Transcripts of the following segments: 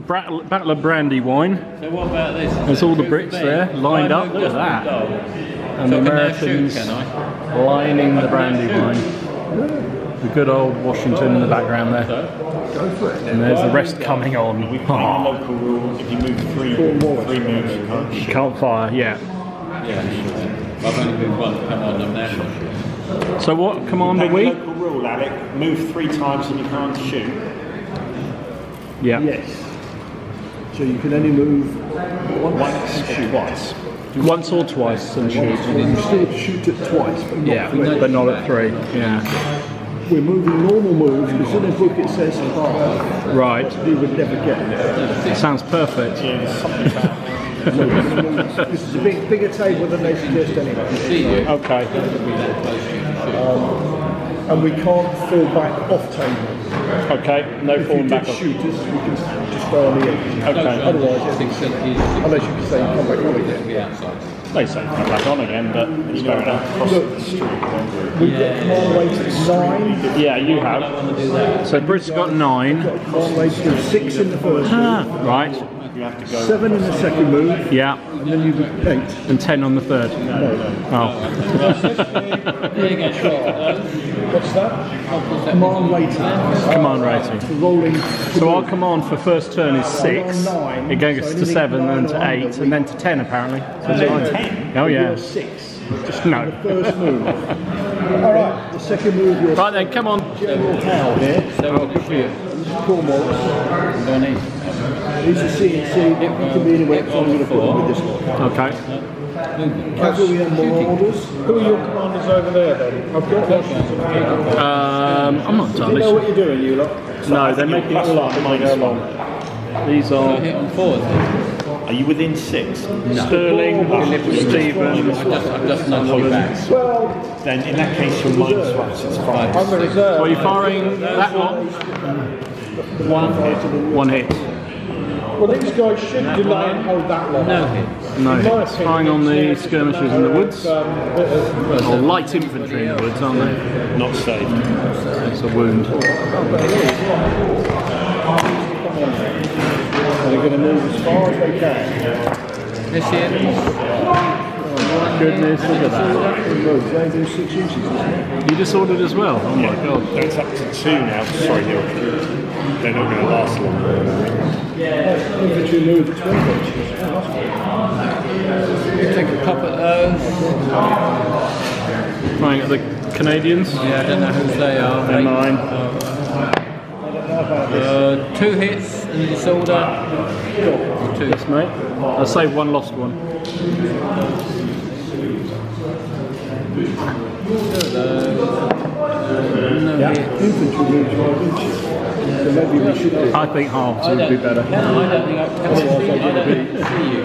Battle of Brandywine. So what about this? There's all the Brits there, lined up. Look at that. And the Americans lining the Brandywine. The good old Washington in the background there. And there's the rest coming on. We find the local rule, if you move three moves, you can't fire, yeah. Yeah, sure. I've only moved one to come on them now. So what command are we? Local rule, Alec, move 3 times and you can't shoot. Yeah. Yes. So you can only move once or twice. Once or twice and shoot. You still shoot it twice, but not three. But not at 3. Yeah. We're moving normal moves because in the book it says half. Right. We would never get it. It sounds perfect. Yeah, there's something about This is a bigger table than they suggest anyway. Okay. And we can't fall back off table. Okay, no falling back off. Shooters, we can just stay on the edge. Okay. Otherwise, unless you can say you come back on again. They say come back on again, but it's fair enough. We've got command weight at 9. Yeah, you have. So Brits got 9. Command weight of 6 in the first move. Right. you have to go 7 in the second move. Yeah. And then you do 8. And 10 on the third. No. Oh. What's that? Command rating. Command rating. Rolling. So our command for first turn is 6. It goes to 7, then to 8, and then to 10 apparently. So it's 10. Oh yeah. 6. Just no. The first move. Alright, the second move you're Right then, come on. General Howe here. Cornwallis. He's a CNC. He can be anywhere, so I'm going to put him with this one. Okay. Cavalry and Marauders. Who are your commanders over there then? I've got Washington. I'm not Do you entirely know sure. what you're doing, you lot? No, they're making it all up as they go along. These are Hit on forward. Are you within 6? Sterling, Stephen. I've just nudged you back. Well, Then in that case you're -1, so it's fine. I'm the reserve. Are you firing that lot? One hit. Well, these guys should delay and hold that long. No hit. No hits. Firing on the skirmishers in the woods. Or light infantry in the woods, aren't they? Not saved. It's a wound. They're going to move as far as they can. This here. Oh my goodness, look at that. They do 6 inches. You disordered as well? Oh my god. It's up to 2 now. Sorry, they're not going to last long. Infantry move 12 inches. You take a pop at those. Firing at the Canadians. Yeah, I don't know who they are. They're mine. 2 hits and disorder. 2. Yes, mate. I'll save one, lost one. No hit. Infantry move 12 inches. So maybe we should do. I think halves would be better. I don't think I can see you.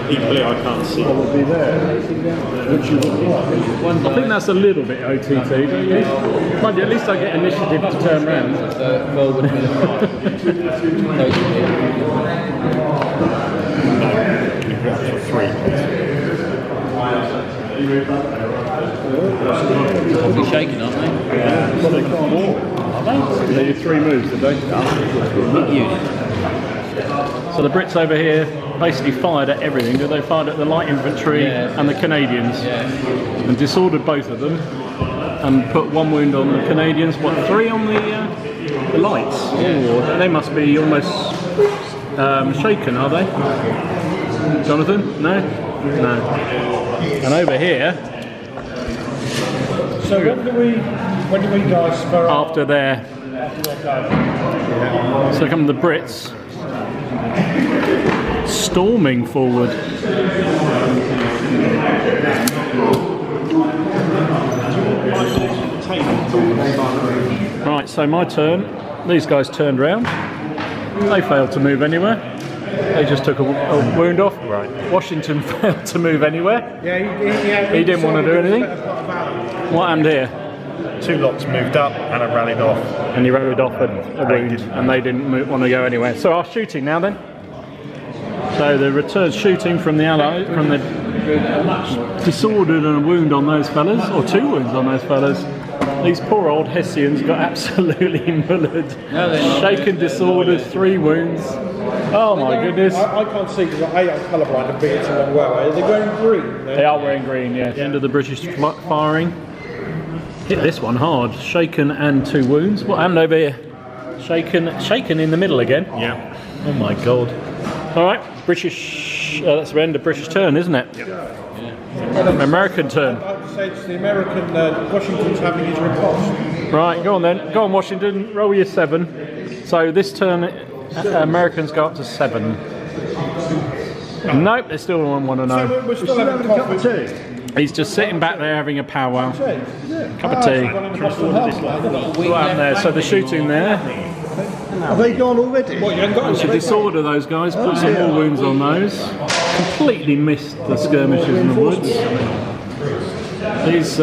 Equally, I can't see. I would be there. Which you would like. I think that's a little bit OTT, don't you? Mind you, at least I get initiative to turn around. Forward with a 3. They'll be shaking, aren't they? Well, they can't walk. They did 3 moves, did they? Not unit. So the Brits over here basically fired at everything. They fired at the light infantry and the Canadians, and disordered both of them, and put 1 wound on the Canadians. What, 3 on the lights? Ooh, they must be almost shaken, are they? Jonathan? No? No. And over here. So when do we guys spur up? After their. So come the Brits. Storming forward. Right, so my turn. These guys turned round. They failed to move anywhere. They just took a wound off. Right. Washington failed to move anywhere. Yeah, He didn't want to do anything. What happened here? 2 lots moved up and I rallied off. And he rallied off a wound, and they didn't want to go anywhere. So our shooting now then. So the return shooting from the Allies, from the disordered and a wound on those fellas, or 2 wounds on those fellas. These poor old Hessians got absolutely mullered. Shaken, disordered, 3 wounds. Oh my goodness. I can't see because I'm colourblind and B, it's a long way away. Are they wearing green? They are wearing green, yeah. The end of the British firing. Hit this one hard. Shaken and 2 wounds. What happened over here? Shaken in the middle again. Yeah. Oh my god. Alright, British, that's the end of British turn, isn't it? Yeah. American turn. I'd say it's the American, Washington's having his riposte. Right, go on then. Go on, Washington. Roll your 7. So this turn, Americans go up to 7. Nope, they still want to know. So we're still having a cup of tea. He's just sitting back there having a powwow. Cup of tea. What happened there? So the shooting there. Have they gone already? What, you haven't got I should disorder those guys, put some more wounds on those. Completely missed the skirmishers in the woods. These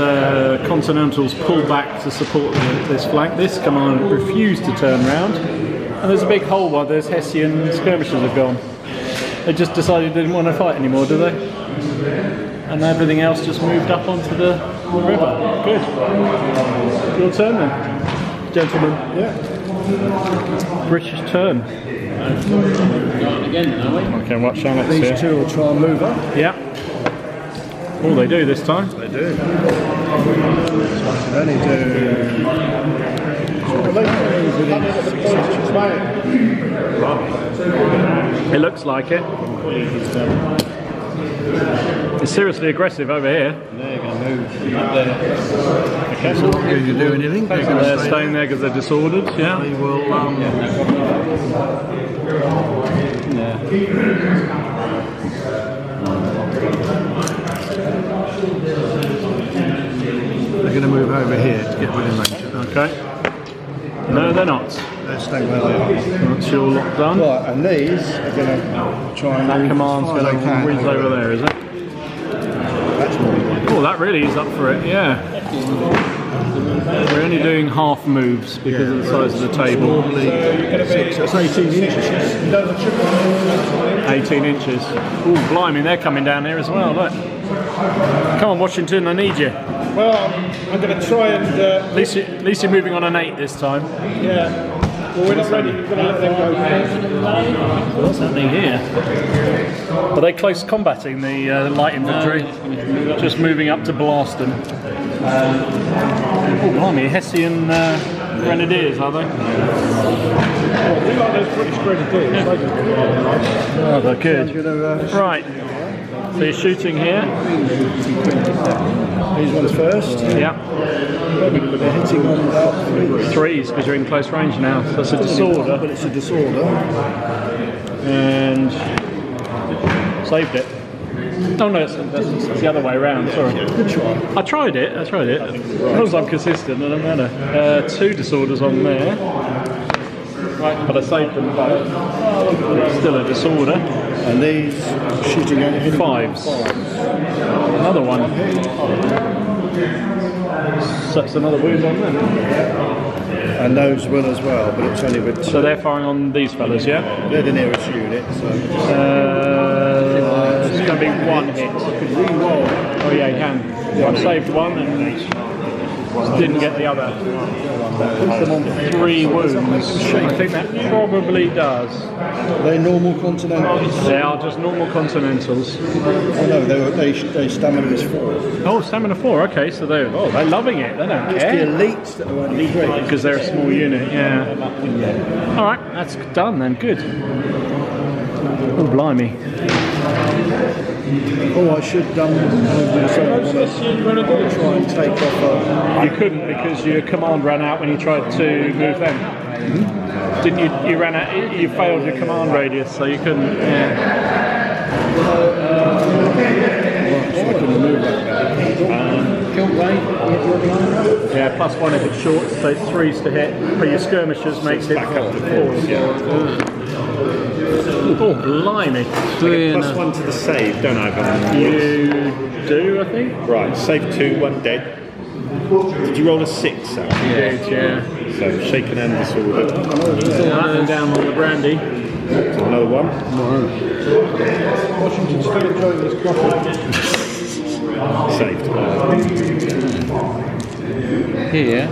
Continentals pull back to support this flank. This command refused to turn round. And there's a big hole while those Hessian skirmishers have gone. They just decided they didn't want to fight anymore, do they? And everything else just moved up onto the river. Good. Your turn then, gentlemen. Yeah. British turn. Okay, watch Alex here. These 2 will try and move up. Yeah. Oh, they do this time. They do. They only do. It looks like it. It's seriously aggressive over here. They're going to move up there. Okay, so not going to do anything. They're staying there because they're disordered, yeah. They will. They're going to move over here to get within range. Okay. No, they're not. They're staying where they are. That's your lot done. Right, and these are going to try and. That command's going to whiz over there, is it? That's more. Oh, that really is up for it, yeah. We're only doing half moves because of the size of the table. It's 18 inches. 18 inches. Oh, blimey, they're coming down here as well, look. Come on, Washington, I need you. Well, I'm going to try and. At least you're moving on an 8 this time. Yeah. Well, we're not ready. We're going to let them go. What's happening here? Are they close combating the light infantry? Just moving up to blast them. Oh, blimey, Hessian grenadiers, are they? We like those British grenadiers. Oh, they're good. Right. So you're shooting here. These ones first. Yeah. They're hitting on about 3s because you're in close range now. So that's a disorder. But it's a disorder. And saved it. Oh no, that's the other way around, sorry. Good try. I tried it. As long as I'm consistent, it doesn't matter. 2 disorders on there. Right, but I saved them both. It's still a disorder. And these shooting at 5s. Another one. So that's another wound on them. And those will as well, but it's only with. So they're firing on these fellas, yeah? They're the nearest unit, so. It's going to be 1 hit. Oh yeah, you can. I've saved one and didn't get the other. 3 wounds. I think that probably does. They're normal continentals. They are just normal continentals. Oh no, they stamina is 4. Oh, stamina 4. Okay, so they're loving it. They don't It's care. the elites that are only 3. Because they're a small unit. Yeah. All right, that's done then. Good. Oh blimey. Oh, I should try and take off. You couldn't because your command ran out when you tried to move them. Didn't you? You ran out. You failed your command radius, so you couldn't. Yeah. So I can move that. Yeah, +1 if it's short, so it's 3s to hit. But your skirmishers makes it 4s. Oh, blimey. +1 to the save, don't I? You do, I think? Right, save 2, 1 dead. Did you roll a 6? Sam? You did, yeah. So shaken and disordered. Nothing down on the brandy. So another one. Washington's still enjoying this coffee. Saved. Here.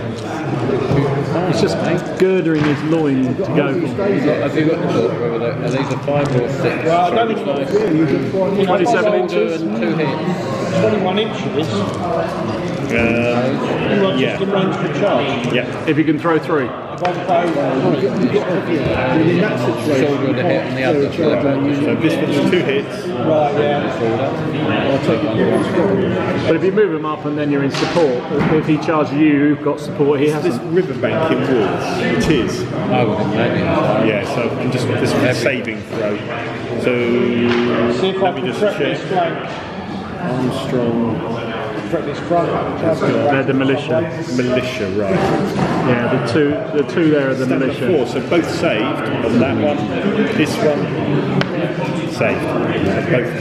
It's just girdering his loin to go for. Have you got the book? Are these a 5 or 6? Well, I don't think it's really good. 27 inches. And 2 hits. 21 inches. You want just in range for charge. Yeah. If you can throw through. If I throw, in that situation, Shoulder and a hit on the other. So this one's 2 hits. right, yeah. I'll take it. But if you move him up and then you're in support, if he charges you, you've got support, he This hasn't. riverbank in woods. It is. I wouldn't maybe. Yeah, so I'm just this is a saving throw. So See if I can prep this flank. Armstrong. Prep this front. They're the militia. Militia, right. Yeah, the two there are the Stand militia. 4, so both saved on that one. This one saved. So both.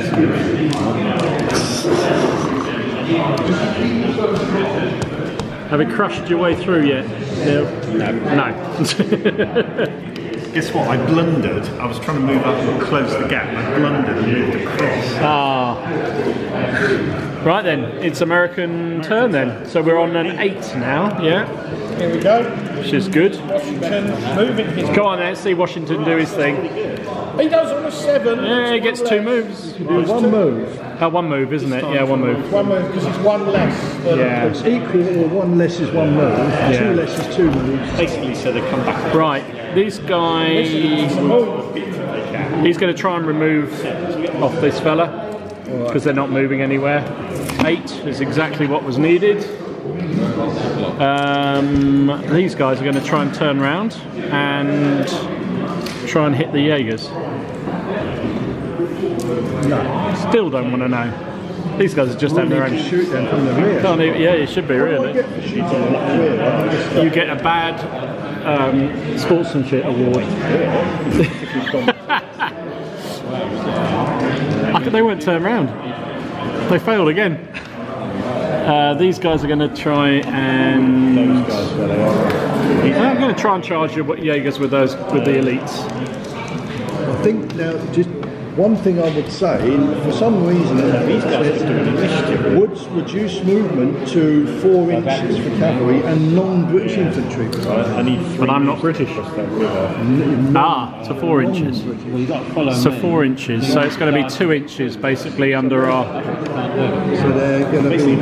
Have you crushed your way through yet? No. No. Guess what? I blundered. I was trying to move up and close the gap. I blundered and moved across. Ah. Right then, it's American turn then. So we're on an 8 now, yeah? Here we go. Which is good. Washington moving his. Go on then, see Washington do his thing. He does on a 7. Yeah, he gets 2 moves. One move. One move, isn't it? Yeah, 1 move. One move because it's one less. Yeah. It's equal or one less is one move. Yeah. 2 less is 2 moves. Basically, so they come back. Right, these guys. He's going to try and remove off this fella because they're not moving anywhere. 8 is exactly what was needed. These guys are going to try and turn around and try and hit the Jaegers. No. Still don't want to know. These guys are just having their own. Shoot them from the rear. Can't even, yeah, it should be really. You get a bad sportsmanship award. They weren't turned around. They failed again. These guys are going to try and. Those guys where they are. I'm going to try and charge your Jaegers with the elites. I think now, just one thing I would say, for some reason, These guys are doing initiative. would reduce movement to 4 inches for cavalry and non-British infantry. I need 3. But I'm not British. across that river. So 4 inches. Well, you got to follow So me. 4 inches. So it's going to be 2 inches basically under our. So they're going to be,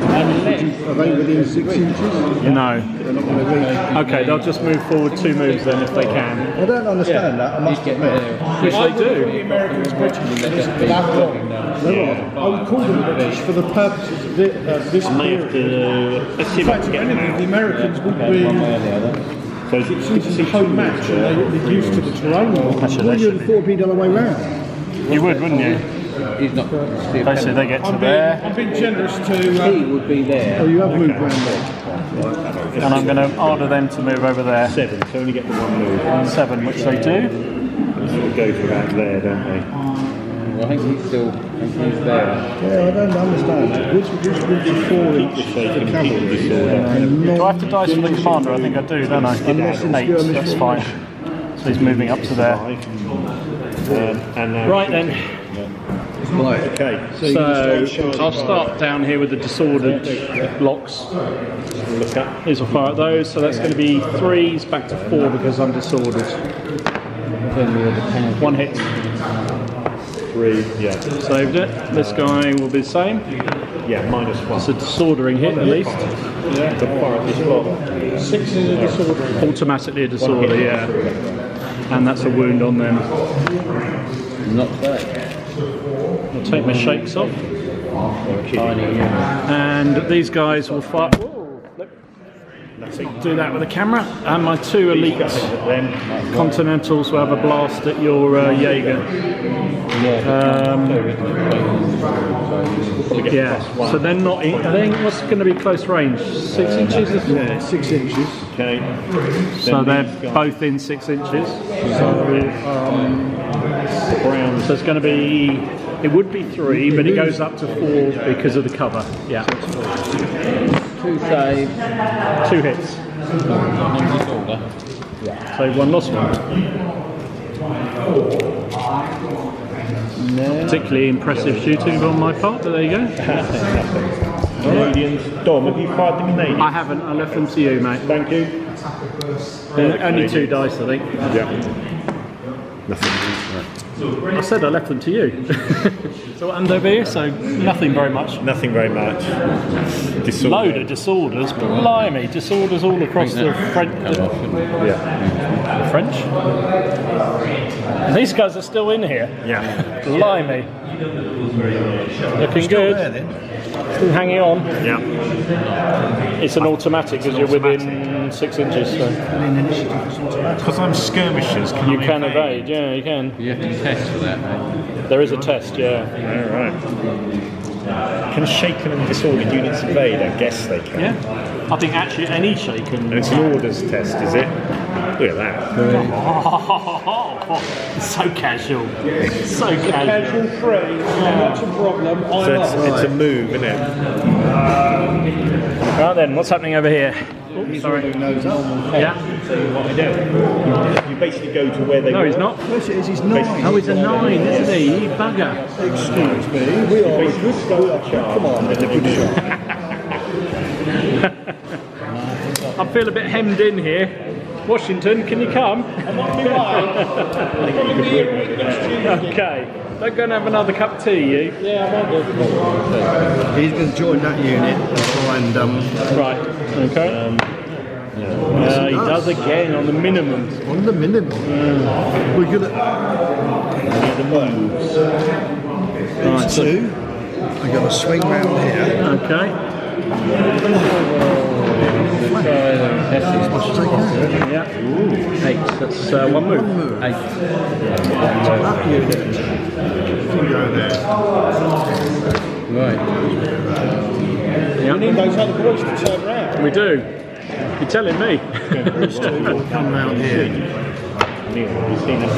are they within 6 inches? No. They're not going to reach. Okay, they'll just move forward 2 moves then if they can. I don't understand that, I must admit. Which they do. The Americans British. I would call them British for the purposes of this period. Let's see In if I fact, can if get them anything, out. the Americans would be So it's a home match and they're used to the terrain. Actually, Well, they you'd should have thought it'd be the other way round. You would, wouldn't you? He's not. Basically, they get to there, I'm being generous to. He would be there. Oh, you have moved round there. and I'm going to order them to move over there. 7, so only get the 1 move. 7, which they do. It goes around there, don't they? Well, I think he's still. I think he's there. Yeah, I don't understand. What's reduced to 4 inches for cavalry? Do I have to dice for the commander? I think I do, don't I? Unless in 8, skirmish that's or fine. So he's moving up to there. 5. And now Right then. Right. Okay. So I'll start down here with the disordered blocks. Look up. These will fire at those. So that's going to be 3s back to 4 because I'm disordered. 1 hit. 3. Yeah. Saved it. This guy will be the same. Yeah. -1. It's a disordering hit at least. Yeah. The fire at this block. 6 is a disorder. Automatically a disorder, yeah. And that's a wound on them. Not that. I'll take my shakes off. And these guys will fire. Do that with the camera. And my 2 elites, Continentals, will have a blast at your Jaeger. Yeah, so they're not. I think what's going to be close range? 6 inches? Yeah, 6 inches. Okay. So they're both in 6 inches. So it's going to be. It would be 3, but it goes up to 4 because of the cover. Yeah. 2 saves. 2 hits. Save 1, lost 1. Particularly impressive shooting on my part, but there you go. Canadians. Dom, have you fired the Canadians? I haven't. I left them to you, mate. Thank you. Only 2 dice, I think. Yeah. Nothing. I said I left them to you. So what happened over here? So nothing very much. Nothing very much. Disorder. Load of disorders. Blimey, disorders all across the French. Yeah. The French? And these guys are still in here. Yeah. Blimey. Looking good. Still hanging on. Yeah. It's an automatic because you're within 6 inches. So. Because I'm skirmishers, You can evade, yeah, you can. You have to test for that, mate. There is a test, yeah. Alright. Can shaken and disordered units evade? I guess they can. Yeah. I think actually any shaken. And it's an orders test, is it? Look at that. Oh, it's so casual. So casual. Casual free, not a problem. So it's a move, isn't it? Right then, what's happening over here? He's already knows normal. Yeah. So what I do, you basically go to where they No, were. he's not. Yes, it is. He's 9. Oh, he's a 9, isn't he? You bugger. Excuse me. We are a good Come on, a good shot. I feel a bit hemmed in here. Washington, can you come? I'm on my way. Okay. Don't go and have another cup of tea, you. Yeah, I might go for that. He's going to join that unit and Right. Okay. He does again on the minimum. on the minimum. We're going to Right. So, 2. I'm going to swing round here. okay. Yeah. 8. That's 1 move. 8. That unit can go there. Right. Yeah. We need those other boys to turn around. We do. You're telling me. These 2 will come round here. Neil, have you seen that?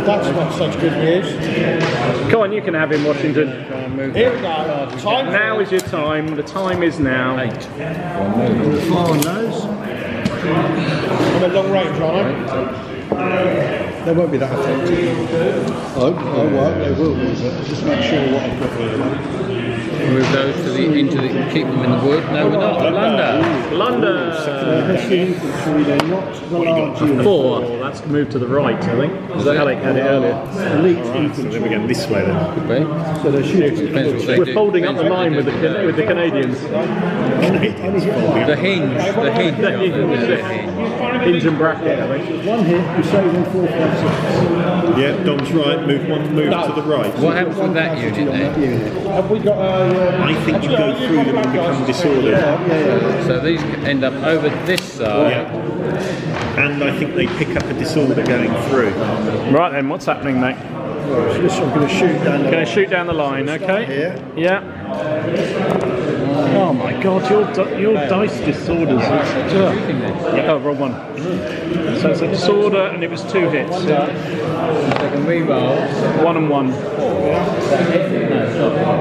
That's not such good news. Come on, you can have him, Washington. Here we go. Time. Now is your time. The time is now. 8. Fire on those. On a long range, aren't They won't be that effective. Oh, well, they will be, but just make sure what I've got here. Move those to keep them in the wood. No, we're not. Blunder. Blunder. Heavy infantry, they're not the large unit. 4. That's moved to the right, I think. Because Alec had it earlier. Elite So then infantry. we're going this way then. Could be. So they're shooting. Depends what they We're do. folding up the Depends what line they with do. the Canadians. The hinge. The hinge. Hinge and bracket, I think. One hit, you save on 4, 5, 6. Yeah, Dom's right. Move one move to the right. What happens with that unit On that then? unit. Have we got a... I think you go through them and become disordered. Yeah. So these end up over this side. Yeah. And I think they pick up a disorder going through. Right then, what's happening, mate? So this I'm going to shoot down the... Going to shoot down the line, okay? Here. Yeah. Oh my God, your dice disorders. Oh, wrong one. So it's a disorder, and it was 2 hits. So they can re-roll. 1 and 1.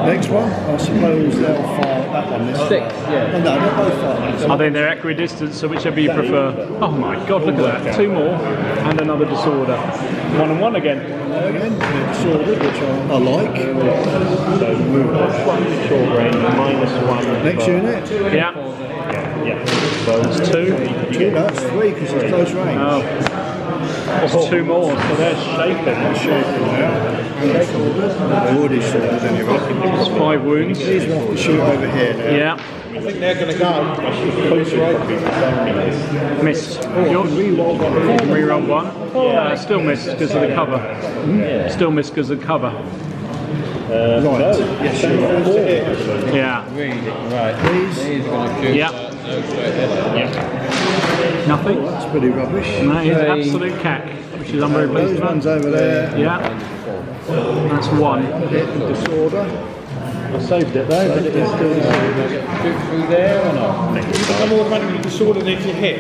Next one, I suppose they'll fire that one. This 6. Yeah. Oh, no, not both fire. I think they're equidistant, so whichever you prefer. Oh my God, look at that. 2 more, and another disorder. 1 and 1 again. Again, disordered, which I like. So move +1 short range, -1. Next unit. Yeah. Yeah. So it's 2. That's 3 because it's close range. Oh. There's 2 more, so they're shaken. Already sorted anyway. It's 5 wounds. These will have to shoot over here now. Yeah. I think they're going to go. Missed. Yours? Reroll 1. Still missed because of the cover. Still missed because of the cover. Right. Yes, you are. Yeah. Right. These are going to shoot. Yeah. Nothing. That's pretty rubbish. No, he's absolute cack, which is I'm very pleased Those about. ones over there. Yeah. That's 1. Disorder. I saved it though, but it is still disordered. Shoot through there or not? I'm automatically disordered if you hit.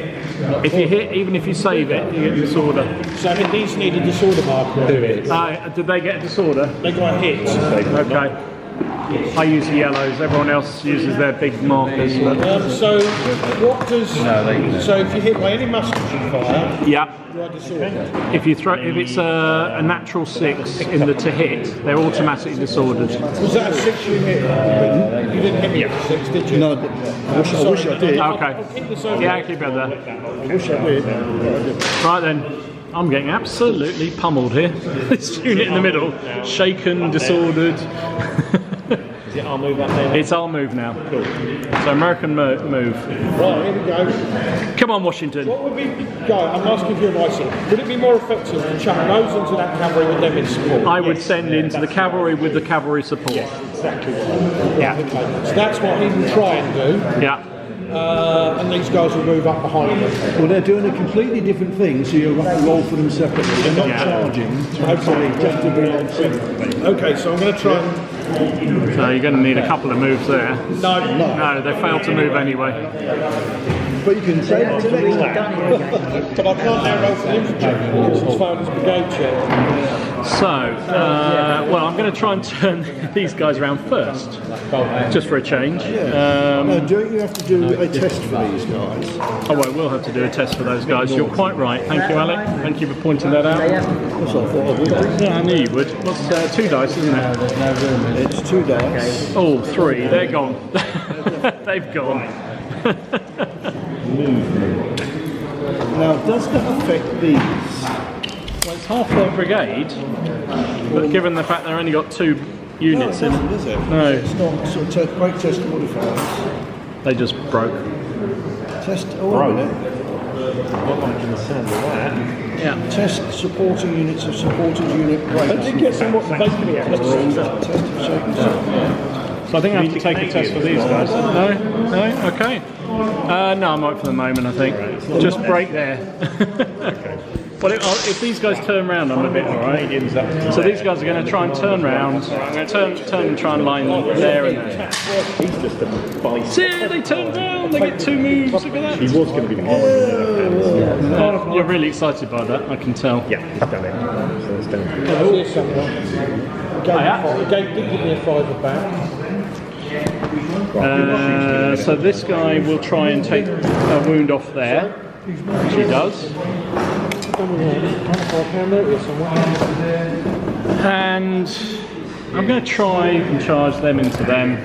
If you hit, even if you save it, you get disorder. So I mean, these need a disorder marker. Did they get a disorder? They got hit. Okay. I use the yellows. Everyone else uses their big markers. So what does? So if you hit by any musketry fire, Yeah. you are disordered. If it's a natural 6 in the to hit, they're automatically disordered. Was that a 6 you hit? You didn't hit me with a 6, did you? No, I wish I did. Okay. Yeah, keep it there. I wish I did. Right then. I'm getting absolutely pummeled here. This unit in the middle, shaken, disordered. Is it our move up there? It's our move now. Cool. So American move. Right, here we go. Come on, Washington. What would be, I'm asking for your advice here. Would it be more effective to chuck those into that cavalry with them in support? I would send into the cavalry with the cavalry support. Exactly. Yeah. So that's what he will try and do. Yeah. And these guys will move up behind them. Well, they're doing a completely different thing, so you have to roll for them separately. They're not charging, just to be on separately. Okay, so I'm going to try and... So you're going to need a couple of moves there. No. No, they failed to move anyway. But you can say it to next time. But I can't now roll for infantry units. It's failed as brigade check. So, well, I'm going to try and turn these guys around first, just for a change. No, don't you have to do a test for these guys? Oh, well, we'll have to do a test for those guys. You're quite right. Thank you, Alec. Thank you for pointing that out. That's what I thought I would do. Yeah, I knew you would. What's 2 dice, isn't it? It's 2 dice. Oh, 3. They're gone. They've gone. Now, does that affect these? Well, it's half their brigade, but given the fact they've only got 2 units in, Is it? no, It's not sort of break test modifiers. they just broke. Test. Oh, wait a minute. What I'm concerned with that. Yeah. Test supporting units of supported unit breaks. I did get some what basically Test of shaking. So I think I have to take a test for these guys. No? No? Okay. No, I'm right for the moment, I think. Just break there. Well, if these guys turn round, I'm a bit alright. So these guys are going to try and turn round. I'm going to turn and try and line there and there. He's just a bison. See, they turn round, they get 2 moves, look at that. He was going to be the one. You're really excited by that, I can tell. Yeah, he's done it. So it's done. Here's someone. He did give me a 5 back. So this guy will try and take a wound off there, which he does. And I'm going to try and charge them into them.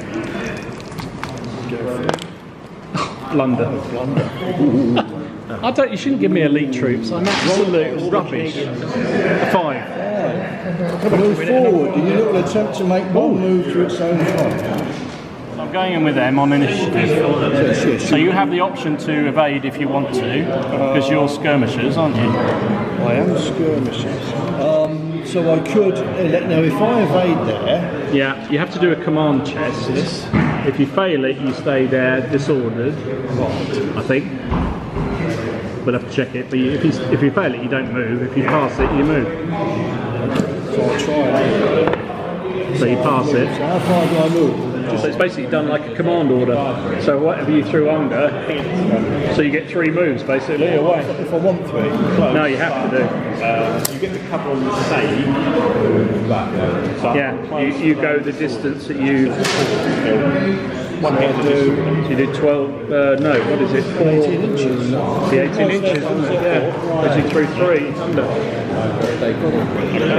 Blunder. You shouldn't give me elite troops. I'm absolute rubbish. 5. Move forward. You little attempt to make one move to its own front. I'm going in with them on initiative. So you have the option to evade if you want to, because you're skirmishers, aren't you? I am skirmishers. So I could. Now, if I evade there. Yeah, you have to do a command test. If you fail it, you stay there disordered. I think. We'll have to check it. But if you fail it, you don't move. If you pass it, you move. So I'll try it. So you pass it. So how far do I move? So it's basically done like a command order. So whatever you threw under, so you get 3 moves basically away. If I want 3. No, you have to do. You get the cover on the save. Yeah, you go the distance that you. One hit to do. So you did 12. No, what is it? 18 inches. The 18 inches, isn't it? Yeah. As you threw 3 under.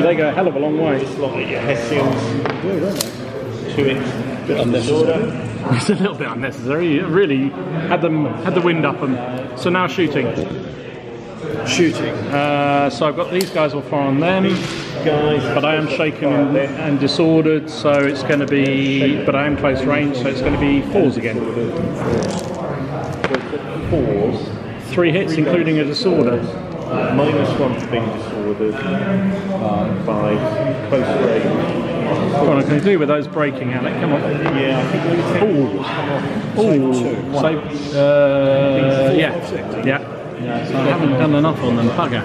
They go a hell of a long way. It's like your Hessians. Do, don't they? 2 inch. Bit unnecessary. It's a little bit unnecessary. It really had the wind up them. So now shooting. Shooting. So I've got these guys will fire on them, but I am shaken and disordered, so it's going to be. But I am close range, so it's going to be 4s again. 4s. 3 hits, including a disorder. -1 for being disordered. 5 close range. What can I do with those breaking, Alec? Come on. Yeah, I think we yeah. So I haven't done enough on them, bugger.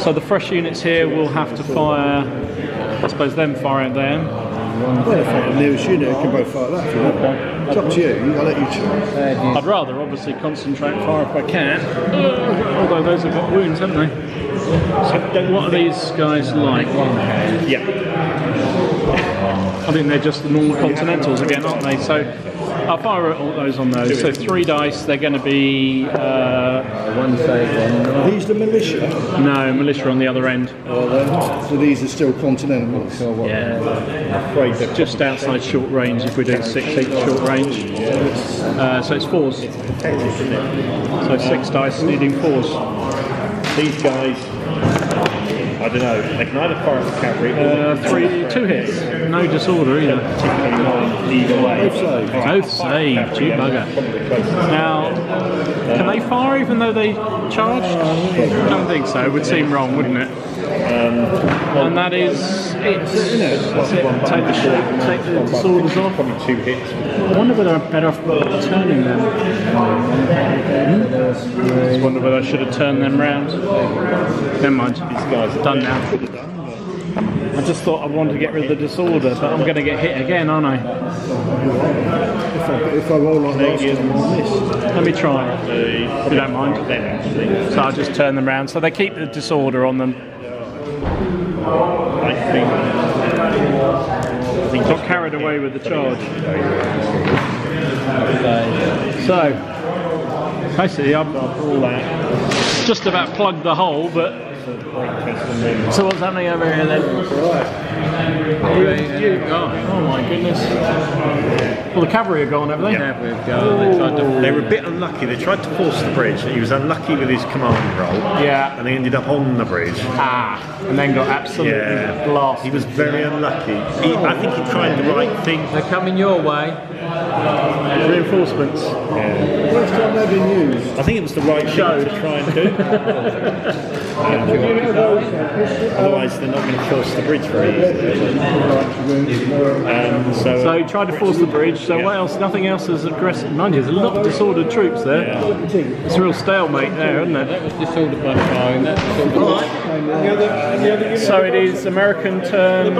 So the fresh units here will have to fire, I suppose them fire at them. Well, if I'm the nearest unit, I can both fire that if you want. It's up to you, I'll let you choose. I'd rather obviously concentrate and fire if I can. Although those have got wounds, haven't they? So what are these guys like? Yeah. I think they're just the normal Continentals again, aren't they? So I'll fire all those on those. So 3 dice, they're going to be... One save, one. Are these the militia? no, militia on the other end. So these are still Continentals? Yeah. Just outside short range if we do 6 each short range. So it's 4s. So 6 dice needing 4s. These guys, I don't know, they can either fire at the cavalry or 2 hits. No disorder either. either way. Both saved, you bugger. Now, can they fire even though they charged? I don't think so. It would seem wrong, wouldn't it? And that is it. That's it. Take the disorders off. Probably 2 hits. I wonder whether I'm better off turning them. I just wonder whether I should have turned them round. Never mind. These guys are done now. I just thought I wanted to get rid of the disorder, but I'm going to get hit again, aren't I? If I roll on last time on this. Let me try. If you don't mind. So I'll just turn them round. So they keep the disorder on them. I think Got carried away with the charge. So basically I've all that. Just about plugged the hole, but so what's happening over here then? Oh my goodness. Well, the cavalry are gone, have they? they were a bit unlucky. They tried to force the bridge. He was unlucky with his command roll. Yeah. And they ended up on the bridge. And then got absolutely blasted. He was very unlucky. I think he tried the right thing. They're coming your way. Reinforcements. First time they've been used. I think it was the right thing to try and do. Otherwise, they're not going to force the bridge very easily. So he tried to force the bridge. So what else? Nothing else is aggressive. Mind you, there's a lot of disordered troops there. It's a real stalemate there, isn't it? That was disordered by firing. That's disordered. So it is American turn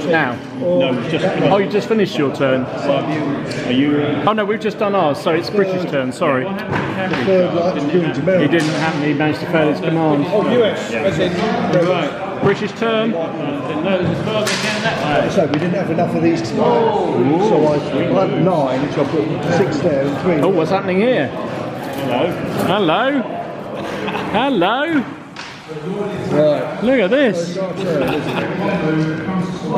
now. No, just Oh, you just finished your turn. are you? Oh no, we've just done ours. So it's British turn. Sorry. Third like to Queen's He America. didn't happen. He managed to fail his command. US, as in... Right. British turn. No, as far as I can that way. So we didn't have enough of these tonight. So I had 9, so I put 6 there and 3. Oh, what's happening here? Hello. Hello. Right. Look at this. Are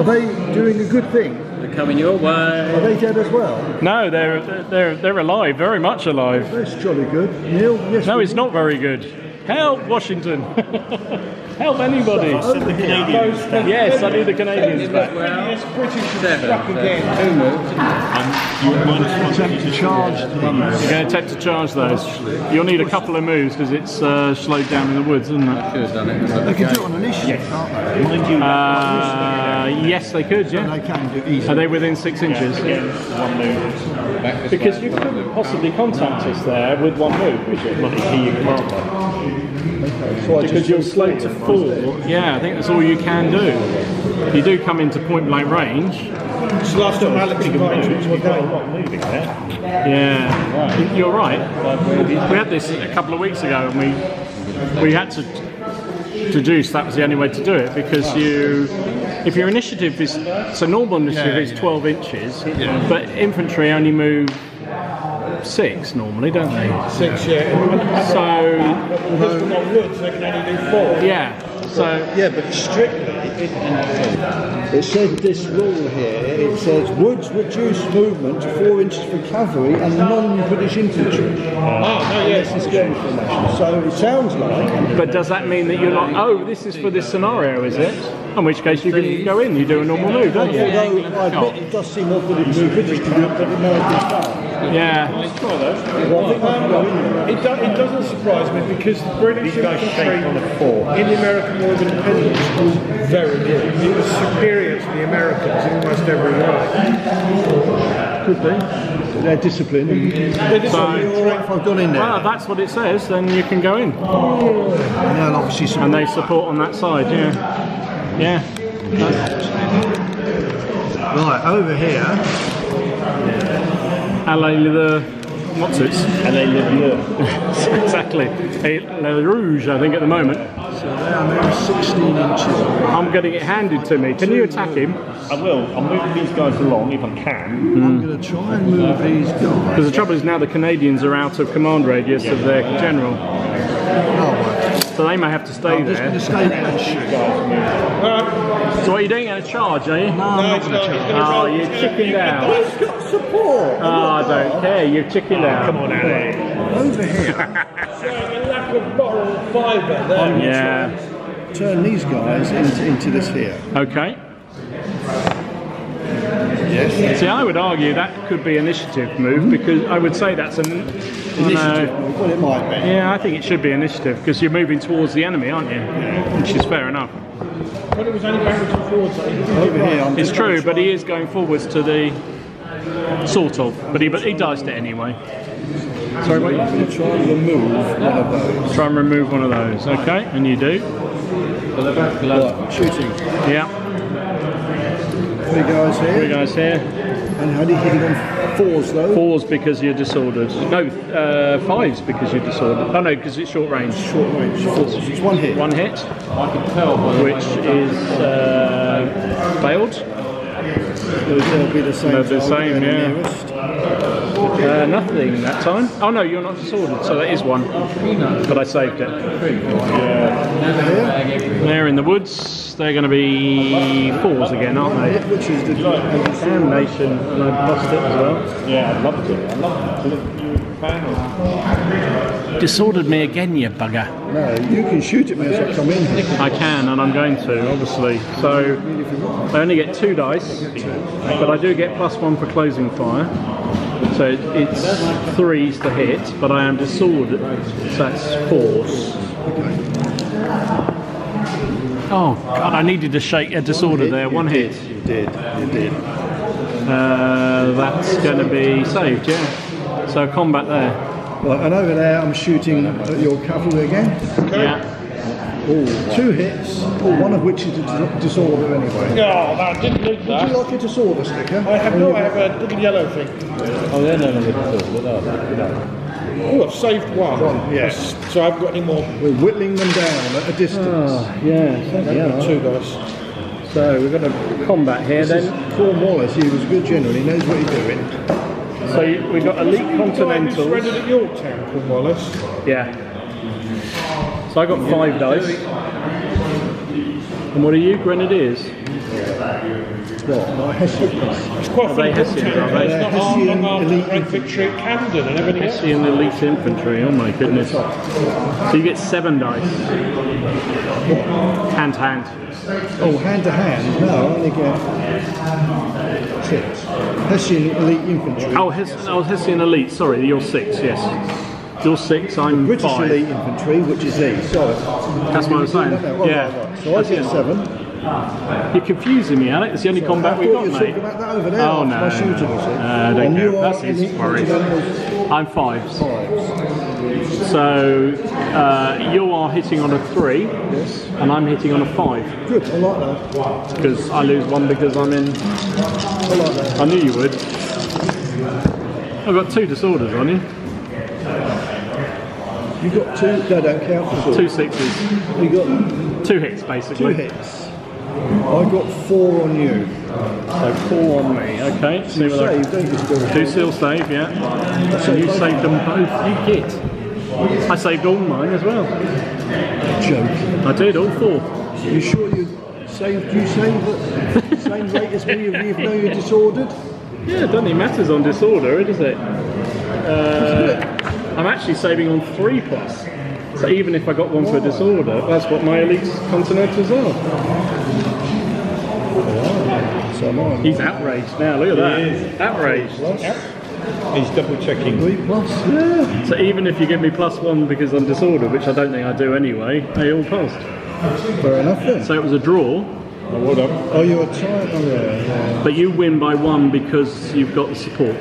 they doing a good thing? They're coming your way. Are they dead as well? No, they're alive, very much alive. That's jolly good. Neil, yes. No, it's not very good. Help, Washington. Help anybody. Over here. Yes, I need the Canadians back. Yes, British Seven. struck again. 2 moves. Attempt to charge these. You're going to attempt to charge those. You'll need a couple of moves because it's slowed down in the woods, isn't it? Should have done it. They can do it on initiative, can't they? Mind you, Yes, they could, yeah. They can do easily. Are they within 6 inches? one move. Back this Because way. you couldn't possibly contact us there with 1 move, could you? Not until you command one. So I Because just you're slow to fall. Yeah, I think that's all you can do. You do come into point blank range. It's the last time Alex invited me to a You've got a game. lot moving there. Yeah, you're right. We had this a couple of weeks ago, and we had to deduce that was the only way to do it because if your initiative is normal initiative is 12 inches, but infantry only move 6 normally, don't they? 6, yeah. So Because we're not woods, they can only do 4. yeah, so Yeah, but strictly, it says this rule here, it says woods reduce movement to 4 inches for cavalry and non-British infantry. No, yes. This is game information. So it sounds like... but does that mean that you're like, oh, this is for this scenario, is it? In which case you can go in, you do a normal move, don't you? Although I admit it does seem odd that it's British to do it, but Americans don't. Yeah. It doesn't surprise me because the British These guys shake on a 4. in the American War of Independence was very good. It was superior to the Americans in almost every way. Could be. They're disciplined. They just So- All right if I've gone in there. Well, if that's what it says, then you can go in. And they'll obviously support. And they support on that side, yeah. Yeah. Right, over here. Allez, the what's it? And then Le Exactly. Le Rouge, I think, at the moment. So they're 16 inches away. I'm getting it handed to me. Can you attack him? I will. I'm moving these guys along if I can. I'm going to try and move these guys. Because the trouble is now the Canadians are out of command radius of their general. Oh, right. So they may have to stay I'm just going there. to stay there and shoot. So what are you doing? A charge, are you? No, I'm not going to charge. Oh, you chickened out. It's got support. Oh, I don't care. You chickened out. Come on, Ali. Over here. Showing a lack of moral fibre there. Yeah. Turn these guys into this here. Okay. Yes. See, I would argue that could be initiative move because I would say that's an Initiative. Well, it might be. Yeah, I think it should be initiative because you're moving towards the enemy, aren't you? Which is fair enough. But it was only backwards and forwards. Over here. I'm It's just true, gonna but he is going forwards to the sort of. But he diced it anyway. Sorry, what? I'm going to try and remove one of those. Try and remove one of those. Okay, and you do. Right, shooting. Yeah. 3 guys here. 3 guys here. And how do you hit it on 4s though? 4s because you're disordered. No, 5s because you're disordered. Oh no, because it's short range. Short range. 4s. It's 1 hit. 1 hit. Which is failed. They'll be the same. They're the target, same, the yeah. nearest. Nothing that time. Oh no, you're not disordered, so that is 1. But I saved it. They're in the woods. They're going to be 4s again, aren't they? Which is the Damnation, and I lost it as well. Yeah, I'd love to. I'd love to. You a fan of? Disordered me again, you bugger. No, you can shoot at me as I come in here. I can, and I'm going to, obviously. So I only get 2 dice, but I do get +1 for closing fire. So it's 3s to hit, but I am disordered, so that's 4s. Oh God, I needed to shake a disorder there. 1 hit. You did. You did. That's going to be saved, yeah. So combat there. Right, and over there I'm shooting at your cavalry again. Yeah. Ooh, 2 hits, one of which is a disorder anyway. Oh, I didn't need Would that. you like a disorder sticker? I have no, I have a little yellow thing. Oh, they're no longer disordered, are they? Oh, I've saved 1. Yes. So I haven't got any more. We're whittling them down at a distance. Yeah. I've got 2 dice. So we're going to combat here This then. is Cornwallis, he was a good general, he knows what he's doing. So we've got elite Who continentals. surrendered at Yorktown, Cornwallis? Yeah. So I got 5 dice. And what are you, Grenadiers? What? My Hessians. It's quite Are they full of Hessians, Yorktown. are they? It's not Hessian long after elite great victory at Camden and everything else. Hessian elite infantry, oh my goodness. So you get 7 dice. Hand to hand. Oh, hand to hand? No, I only get 6. Hessian elite infantry. Oh, Hessian elite, sorry, you're 6, yes. You're 6, I'm British 5. elite infantry, which is these. Sorry. That's what I was saying. Yeah. So I get 7. You're confusing me, Alex. It's the only combat we've got, you were mate. talking about that over there. Oh, after no. My shooting, you see. I don't And care. you are That's his elite worries. continentals. I'm 5s. 5s. So you are hitting on a 3, and I'm hitting on a 5. Good, I like that. Because I lose 1 because I'm in. I like that. I knew you would. I've got 2 disorders on you. You got 2, they don't count for 2 6s. You got 2 hits, 2 basically. hits. I got 4 on you. So 4 on me. Okay. See You what I saved, don't you? Still? 2 still save, yeah. And you saved them both. You git. I saved all mine as well. Joke. I did, all 4. You sure you saved at the same rate as me even though you're disordered? Yeah, it doesn't matters on disorder, does it? I'm actually saving on 3+. So even if I got 1 for disorder, that's what my elite continentals are. So am I. He's outraged now, look at that. He is. Outraged. He's double checking. 3+? Yeah. So even if you give me +1 because I'm disordered, which I don't think I do anyway, they all passed. Fair enough then. So it was a draw, Oh, well done. Oh, you're tight. Oh, yeah. but you win by 1 because you've got the support.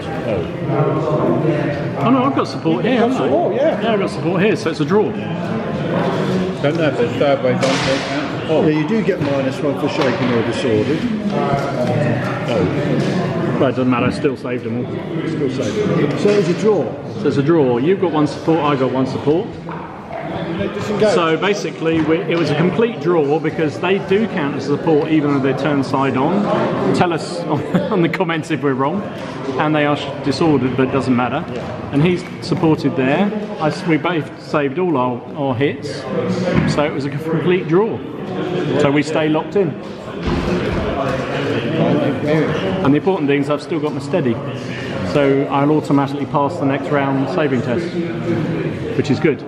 Oh no, I've got support here, haven't I? support, yeah. Yeah, I've got support here, so it's a draw. Don't know if they're sideways on Yeah, you do get -1 for shaking or disordered. Well, it doesn't matter, I still saved them all. Still saved. So it's a draw. So it's a draw. You've got one support, I got one support. So basically, it was a complete draw because they do count as support even though they turn side on. Tell us on the comments if we're wrong. And they are disordered, but it doesn't matter. And he's supported there. We both saved all our hits. So it was a complete draw. So we stay locked in. And the important thing is I've still got my steady. So I'll automatically pass the next round saving test, which is good.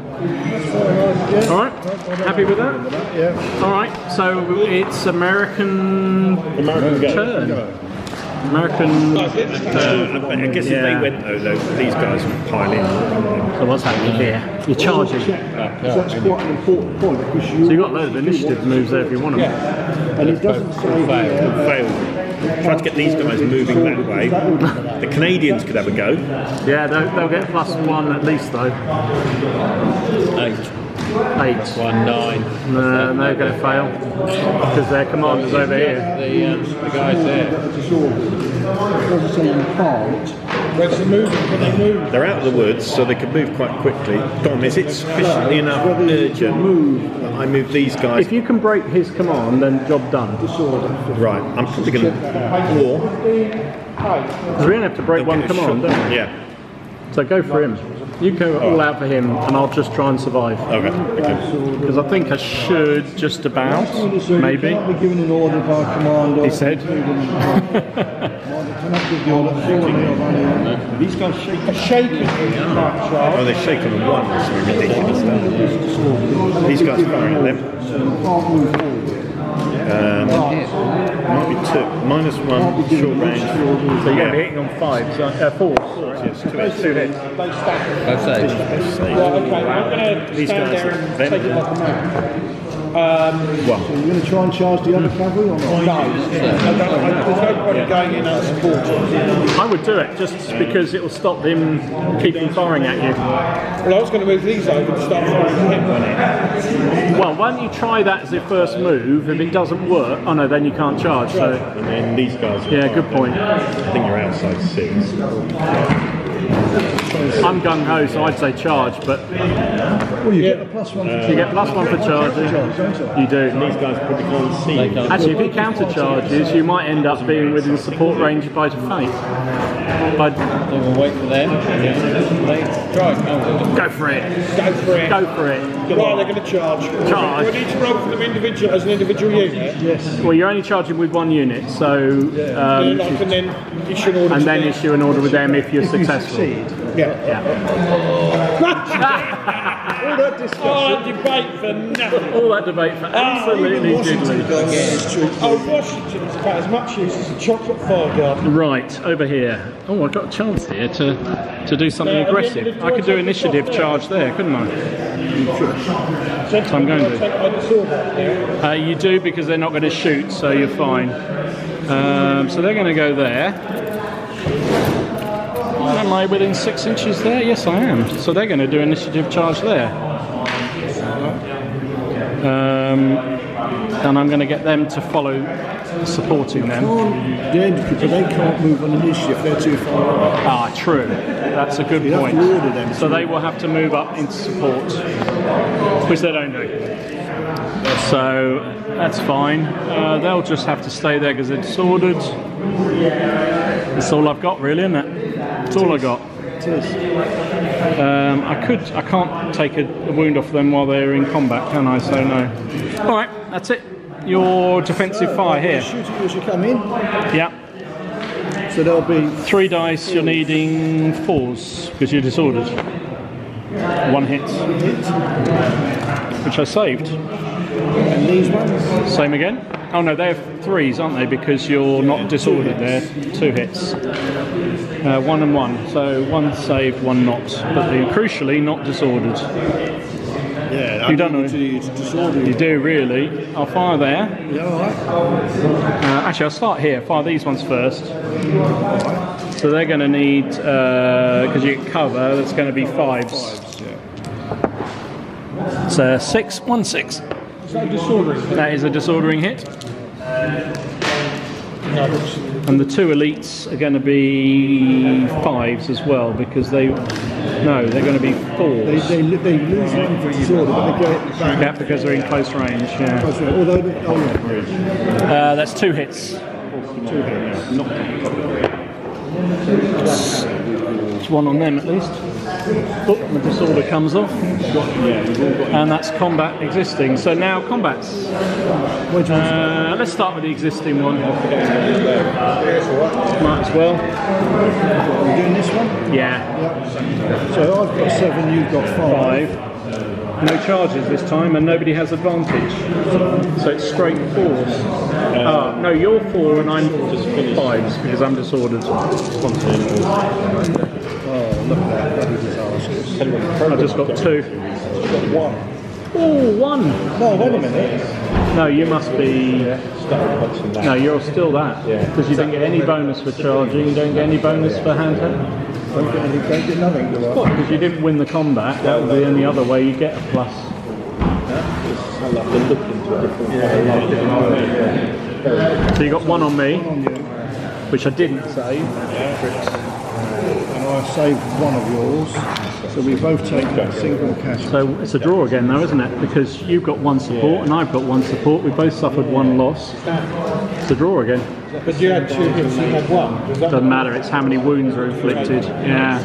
Alright, happy with that? Yeah. Alright, so it's American turn. American. I guess if they went though, these guys would pile in. So what's happening here? You're charging. That's quite an important point because So you've got loads of initiative moves there if you want them. and it doesn't say here. Failed. Try to get these guys moving that way. The Canadians could have a go. Yeah, they'll get +1 at least though. 8. 8. 1, 9. No, they're going to fail because their commander's over here. The guys there. Doesn't say you can't. Where's the moving? Can they move? They're out of the woods, so they can move quite quickly. Dom, is it sufficiently enough urgent that I move these guys? If you can break his command, then job done. Right, I'm probably going to war. Because we only have to break one command, don't we? Yeah. So go for him. You go all out for him, and I'll just try and survive. Okay. Because I think I should just about, maybe. You can't be given an order by commander. He said. These guys shake. Shaking. Oh, they shake on one. That's ridiculous stuff. These guys firing at them. Might be 2. -1 short range. So you're going to be hitting on 5, so 4. Yes, 2 hits. 2 hits. Both saves. Right, okay, I'm going to These stand guys there are and take it like a man. You're going to try and charge the other cavalry or not? No, there's no point going in as support. I would do it just because it will stop them keeping firing at you. Well, I was going to move these over and start firing at him. Well, why don't you try that as your first move? If it doesn't work, oh no, then you can't charge. So And then these guys are yeah, good point. I think you're outside 6. I'm gung ho, so I'd say charge, but Well, you get a +1 for you get +1 for charging. You do. These guys probably can't see. Actually, if he counter charges, you might end up being within support range of Bite of Fate. But So we'll wait for them. Try. go for it. Go for it. Go for it. Right, they're going to charge. Charge. Do we need to roll for them as an individual unit? Yes. Well, you're only charging with 1 unit, so And then issue an order and to then them. issue an order with them if you're successful. Yeah. Yeah. All that debate for nothing. All that debate for absolutely diddly. Oh, Washington's about as much use as a chocolate fire garden. Right, over here. Oh, I've got a chance here to do something aggressive. I could do initiative charge there, couldn't I? So I'm going to. take my sword out there. You do because they're not going to shoot, so you're fine. So they're going to go there. Am I within 6 inches there? Yes, I am. So they're going to do initiative charge there. And I'm going to get them to follow, supporting them. Because they can't move on initiative, they're too far away. Ah, true. That's a good You have point. to order them. So they will have to move up into support, which they don't do. So that's fine. They'll just have to stay there because they're disordered. That's all I've got, really, isn't it? That's all I got. I can't take a wound off them while they're in combat, can I? So no. All right, that's it. Your defensive fire here. Shoot it as you come in. Yeah. So there'll be 3 dice. You're needing 4s because you're disordered. 1 hit, which I saved. and these ones. Same again. Oh no, they're 3s, aren't they? Because you're not disordered there. 2 hits. 1 and 1. So 1 saved, 1 not. But they're crucially not disordered. Yeah, You don't know. It's disordered. You do really. I'll fire there. Yeah, all right. Actually, I'll start here. Fire these ones first. So they're going to need, because you get cover, that's going to be 5s. So 6, 1, 6. Is that disordering? That is a disordering hit. And the two elites are going to be 5s as well, because they're going to be 4s. They lose one for disorder, but they get it back. Yeah, because they're in close range. Yeah. Although, That's 2 hits. 2 hits. It's 1 on them at least. Oh, the disorder comes off. And that's combat existing. So now combats. Let's start with the existing one. Might as well. Are we doing this one? Yeah. So I've got 7, you've got 5. No charges this time, and nobody has advantage. So it's straight 4s. No, you're 4 and I'm just 5s because I'm disordered. Oh, look at that. That is disastrous. I just got 2. You've got 1. Oh, 1! No, wait a minute. No, you must be... No, you're still that. Because you don't get any bonus for charging, you don't get any bonus for handheld. Don't get nothing, do I? Because you didn't win the combat, that would be any other way you get a plus. So you got 1 on me, which I didn't save. And I saved 1 of yours, so we both take that single cash. So it's a draw again though, isn't it? Because you've got 1 support and I've got 1 support, we both suffered 1 loss. It's a draw again. But you had 2 hits, you had 1. Doesn't matter, it's how many wounds are inflicted. Yeah.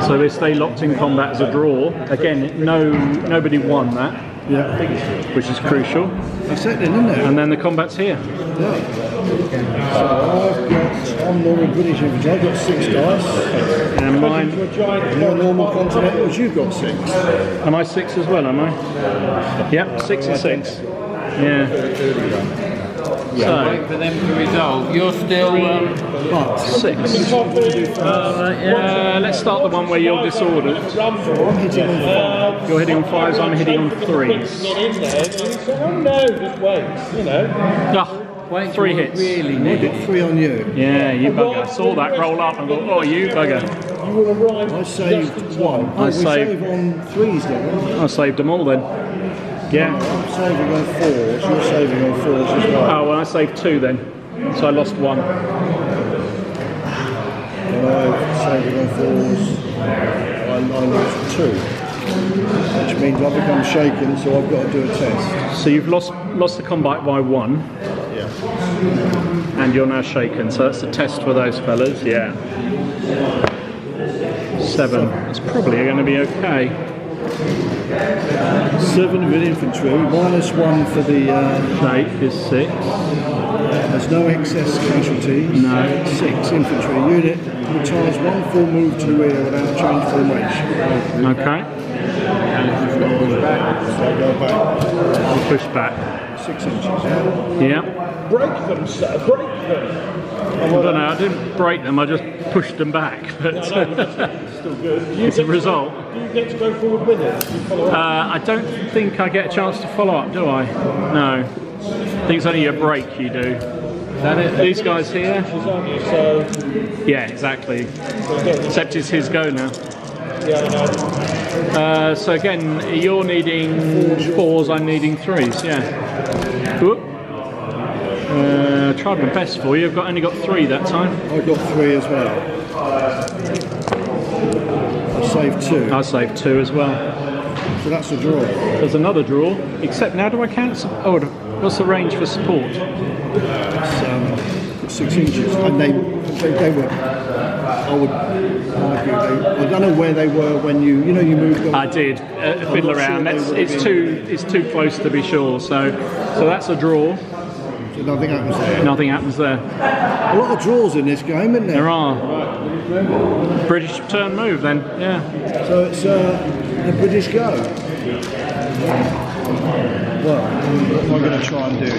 So they stay locked in combat as a draw. Again, nobody won that. Yeah. Which is crucial. That's it then, isn't it? And then the combat's here. Yeah. So I've got, on normal British infantry, I've got 6 dice. And mine... And your normal continentals, you've got 6. Am I 6 as well, am I? Yep, 6 and 6. Yeah. So, Wait for them to resolve. You're still 6. Let's start the one where you're disordered. I'm hitting on 5. You're hitting on 5s, I'm hitting on 3s. Oh, 3 hits. really I need did 3 on you. Yeah, you bugger. I saw that roll up and thought, oh, you bugger. I saved 1. I we saved- save on 3s then. I saved them all then. Yeah. I'm saving on 4s, you're saving on 4s as well. Oh, well, I saved 2 then. So I lost 1. And I'm saving on 4s, I lost 2. Which means I become shaken, so I've got to do a test. So you've lost the combat by 1. Yeah. And you're now shaken. So that's a test for those fellas. Yeah. 7. It's probably going to be okay. 7 with infantry, -1 for the... 8 is 6. there's no excess casualties. No. 6 infantry. Unit retires 1 full move to the rear without change formation. Okay. So I go back Push back. 6 inches. Yeah. Break them, sir, break them. I don't know, I didn't break them, I just pushed them back. But Still good. it's a result. Do you get to go forward with it? You follow up? I don't think I get a chance to follow up, do I? No. I think it's only a break you do. These guys here? Aren't you? So, Yeah, exactly. Except it's his go now. yeah, I know. So again, you're needing 4s, I'm needing 3s, yeah. Whoop. Tried my best for you, I've only got 3 that time. I got 3 as well. I saved 2. I saved 2 as well. So that's a draw. There's another draw, except now do I cancel? Oh, what's the range for support? It's 6 inches. And they were, I would argue, I don't know where they were when you moved on. I did fiddle around. It's too close to be sure. So that's a draw. So nothing happens there. Nothing happens there. A lot of draws in this game, isn't there? There are. British turn move then. Yeah. So it's the British go. Well, what am I going to try and do?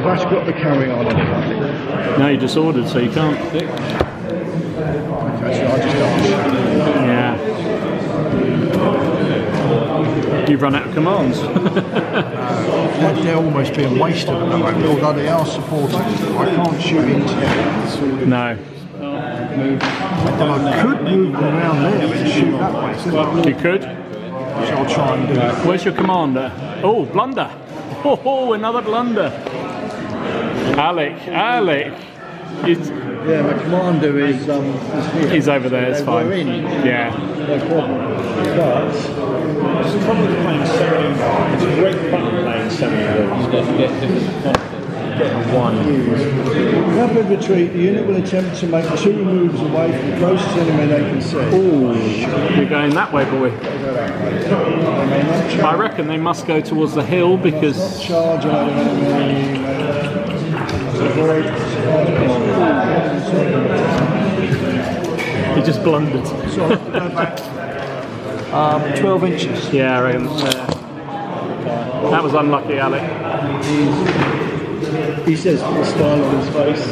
That's got the carry on anyway. Now you're disordered, so you can't. Okay, so I just don't. Yeah. You've run out of commands. They're almost being wasted at the moment, although they are supported. I can't shoot into them. No. But I could move them around there to shoot that way. You could. Which I'll try and do. Where's your commander? Oh, blunder. Oh, another blunder. Alec. Yeah, my commander is here. He's over there, it's fine. We're in. Yeah. No problem. But It's the problem with playing so many. It's a great fun playing so many rules. You've got to get different rapid retreat, the unit will attempt to make 2 moves away from the closest enemy they can see. Ooh, you're going that way, boy. They may not charge. I reckon they must go towards the hill because... Not charge another enemy. He just blundered. So I have to go back 12 inches. Yeah, I reckon. That was unlucky, Alec. He says with a smile on his face.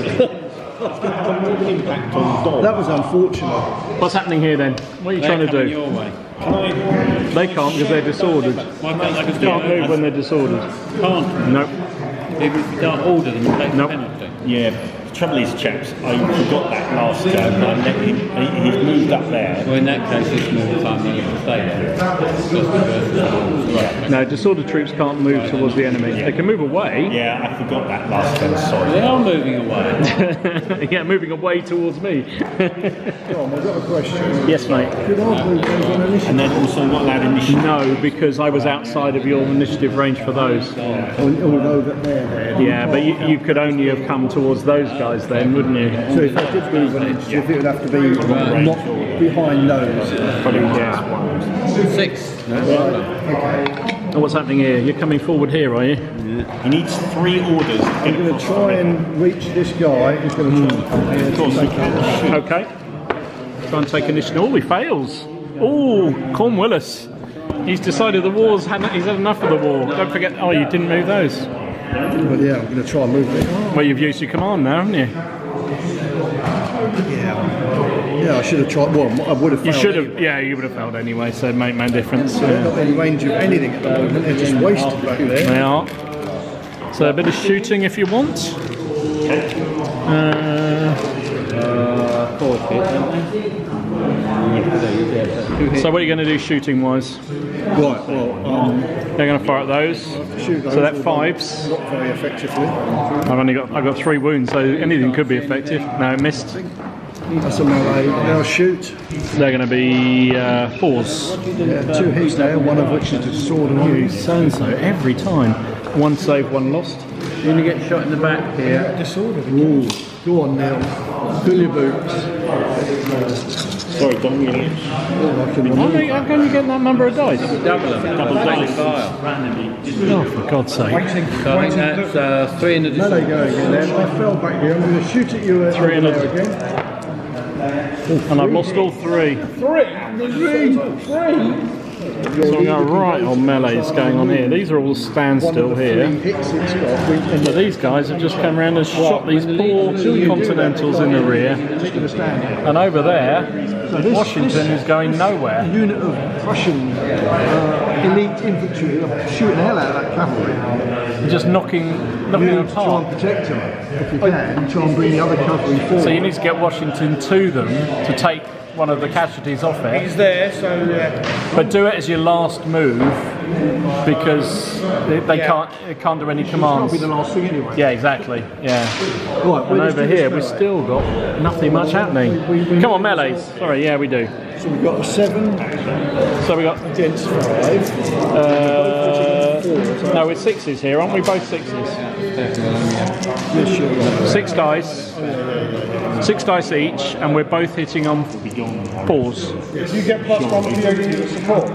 Impact on Dom. That was unfortunate. What's happening here then? What are you trying to do? Your way. They can't because they're disordered. Why can't they just Can't move when they're disordered. Can't. Nope. Even if you don't order them, you take Nope. the penalty. Yeah, the trouble is, chaps, I forgot that last go and I let him, he's moved up there. Well, in that case, it's more time than you can stay there. Right. No, disordered troops can't move towards the enemy. They can move away. Yeah, I forgot that last go, sorry. They are moving away. Yeah, moving away towards me. Tom, I've got a question. Yes, mate. Could I move those on initiative? And then also not allowed initiative. No, because I was outside of your initiative range for those. Although that there. Yeah, but you could only have come towards those guys then, wouldn't you? So if I did move an inch, it would have to be not behind those. Probably, yeah. 6. Oh, what's happening here? You're coming forward here, are you? He needs 3 orders. I'm going to try and reach this guy who's going to try and come here. Of course, he can. Okay. Try and take initiative. Oh, he fails. Oh, Cornwallis. He's decided the war's he's had enough of the war. Don't forget. Oh, you didn't move those. But yeah, I'm going to try and move it. Well, you've used your command now, haven't you? Yeah, I should have tried. Well, I would have failed. You should have. anyway. Yeah, you would have failed anyway. So it made no difference. They're not in range of anything at the moment. They're just wasted back there. They are. So a bit of shooting if you want. So what are you going to do shooting wise? Right. Well, They're going to fire at those. shoot those. So that's 5s. Not very effectively. I've got 3 wounds, so anything could be effective. No, it missed. That's a melee. Now shoot. They're going to be 4s. Yeah, 2 hits there, one of which is a sword and You use. so every time. 1 save, 1 lost. You're going to get shot in the back here. Disordered. Ooh. Go on now. Fill your boots. Sorry, Dom, you Oh, I can How remove. can you get that number of dice? Double them. Double dice. Oh, for God's sake. So I think that's 3 in the There they go again then. I fell back here. I'm going to shoot at you 3 in there a- again. And I've lost all 3. Three. So we got right on melees going on here. These are all standstill here. Hits it's got. But these guys have just come around and shot these poor Continentals in the rear. And over there, Washington is going nowhere. A unit of Prussian elite infantry are shooting the hell out of that cavalry. Just knocking You them need to try and apart. protect them if you can. Try and bring the other cavalry forward. So you need to get Washington to them to take one of the casualties off it. He's there, so But do it as your last move because they can't do any That'll commands. be the last thing anyway. Yeah, exactly. Yeah. Right, And over here we've still got nothing much happening. Come on, melees. Sorry, yeah, we do. So we've got a 7 So we got against 5. no, we're 6s here, aren't we? Both 6s. Yes, you're right. 6 dice. 6 dice each, and we're both hitting on 4s. if you get +1 for your unit support,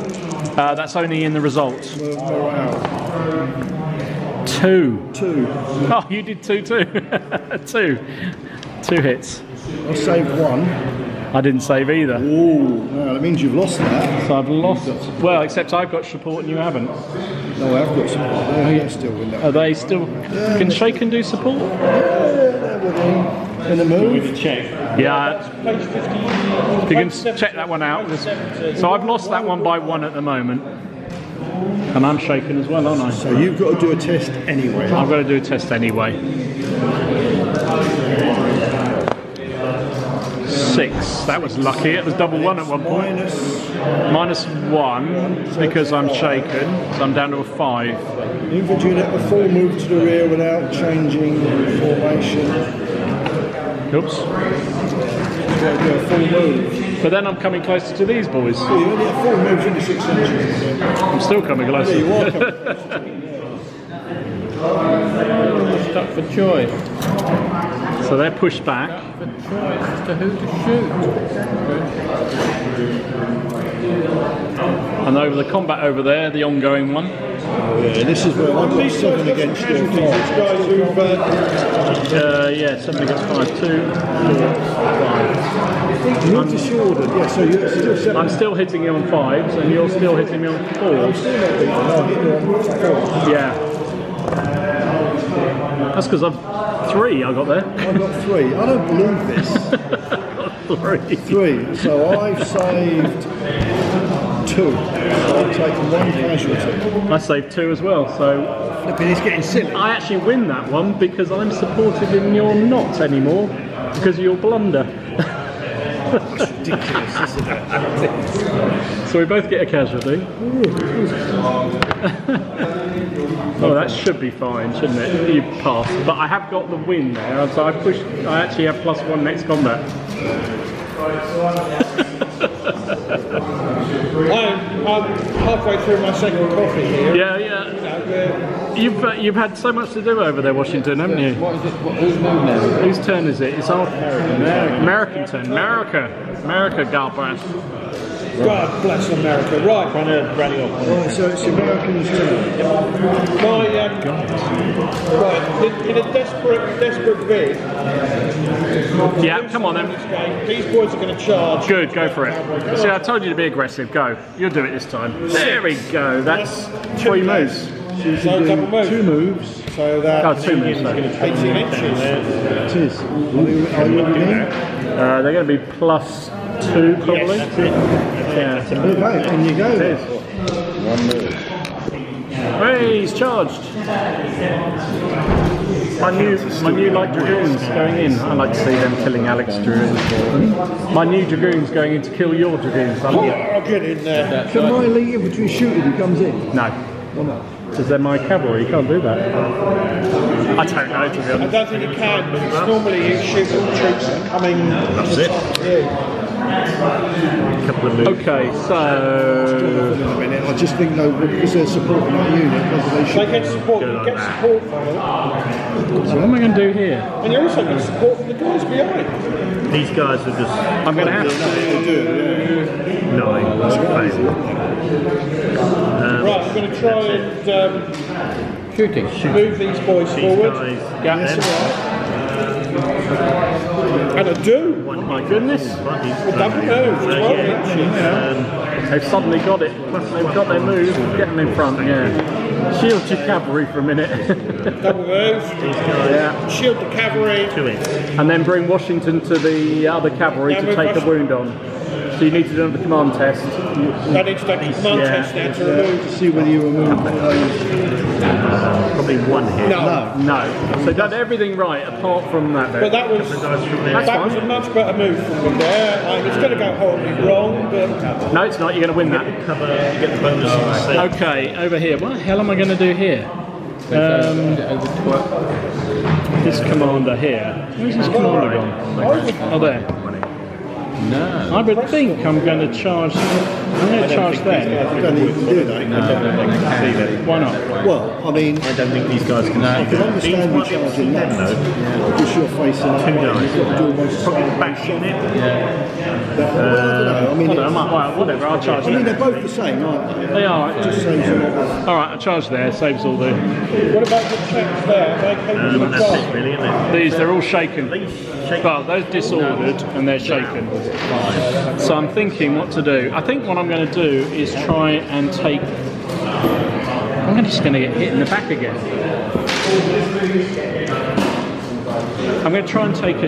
That's only in the result. Morale. 2. 2. Oh, you did 2 too. 2. 2 hits. I saved 1. I didn't save either. Ooh, well, that means you've lost that. So I've lost. Well, except I've got support and you haven't. No, I've got some. They're still in there. Are they still? Can Shaken do support? In the move. Yeah. If you can check that one out. So I've lost that one by 1 at the moment. And I'm shaken as well, aren't I? So you've got to do a test anyway. I've got to do a test anyway. 6. That was lucky. It was double one at one point. -1 because I'm shaken, so I'm down to a 5. Infantry let the full move to the rear without changing formation. Oops. Do a full move. But then I'm coming closer to these boys. You only have 4 moves into 6 inches. I'm still coming closer. Yeah, you are coming closer. Stuck for choice. So they're pushed back. For choice as to who to shoot. And over the combat over there, the ongoing one. Yeah, this is where I've got 7 against your 5. Yeah, 7 against 5, 2, 4, 5. You're disordered, yeah, so you're still 7. I'm still hitting you on 5s, and you're still hitting me on 4s. Yeah. That's because I've 3 I got there. I've got 3. I don't believe this. 3. So I've saved 2. I've taken 1 casualty. I saved 2 as well, so Flipping, it's getting silly. I actually win that one because I'm supported in your not anymore because of your blunder. Ridiculous, isn't it? So we both get a casualty. Oh, that should be fine, shouldn't it? You passed. But I have got the win there, so I actually have +1 next combat. I'm halfway through my second coffee here. Yeah, yeah. You've had so much to do over there, Washington, haven't you? What is it? Whose move now? Whose turn is it? It's our American turn. America, Galbraith. God bless America. Right. Trying to rally off. Right, so it's the Americans' turn. Right, in a desperate bid. Yeah, come on then. These boys are going to charge. Good, go for it. See, I told you to be aggressive. Go. You'll do it this time. There we go. That's 3 moves. So a couple moves. 2 moves. So that 2 moves. So. 18 inches. It is. Are you again? They're going to be +2 probably. Yes, that's it. Yeah. Okay, and you go. It is. 1 move. Hey, he's charged. My new light dragoons going in. I like to see them killing Alex dragoons. My new dragoons going in to kill your dragoons. I'll get in there. Can my elite infantry shoot if he comes in? No. Because they're my cavalry, you can't do that. I don't know, to be I honest. don't think it can, because normally you shoot at the troops coming. That's it. Couple of moves. Okay, so In a minute. I just think though, because they're supporting that unit, whether they They should. get support. You get support from them, what am I going to do here? and you also get support from the guys behind. These guys are just I'm going to have to. 9. That's crazy. Right, I'm going to try and Shooting. move these boys These forward. guys. Yeah. Then, And I do. Oh my goodness. Double move. 12 inches. They've suddenly got it. They've got their move. Get them in front, yeah. Shield your cavalry for a minute. Double move. Yeah. Shield the cavalry. 2 inches. And then bring Washington to the other cavalry to take a wound on. So you need to do another command test. I need to take a command test now to remove. To see whether you remove Probably 1 hit. No. No. So done everything right apart from that bit. But that was Guys from there. That's that was a fine. much better move from them there. It's going to go horribly wrong, but No, it's not. You're going to win that. Cover, you get the bonus on the set. Okay, over here. What the hell am I going to do here? This commander here. Where's this commander gone? Oh, there. No. I would think I'm going to charge. I'm going to charge them. I don't think you can do that. Why not? Well, I mean, I don't think these guys can I can understand you charging that. Because you're facing up. 2 guys. You've got to do almost Probably back unit. Well, I don't know. I mean, Whatever, I'll charge I mean, them. they're both the same, aren't they? They are. It just saves a lot of. Alright, I'll charge there. Saves all the. what about the chaps there? Are they capable of That's it, charging? really, isn't it? These, they're all shaken. These shake. Well, they're disordered and they're shaken. So I'm thinking what to do. I think what I'm going to do is try and take. I'm just going to get hit in the back again. I'm going to try and take a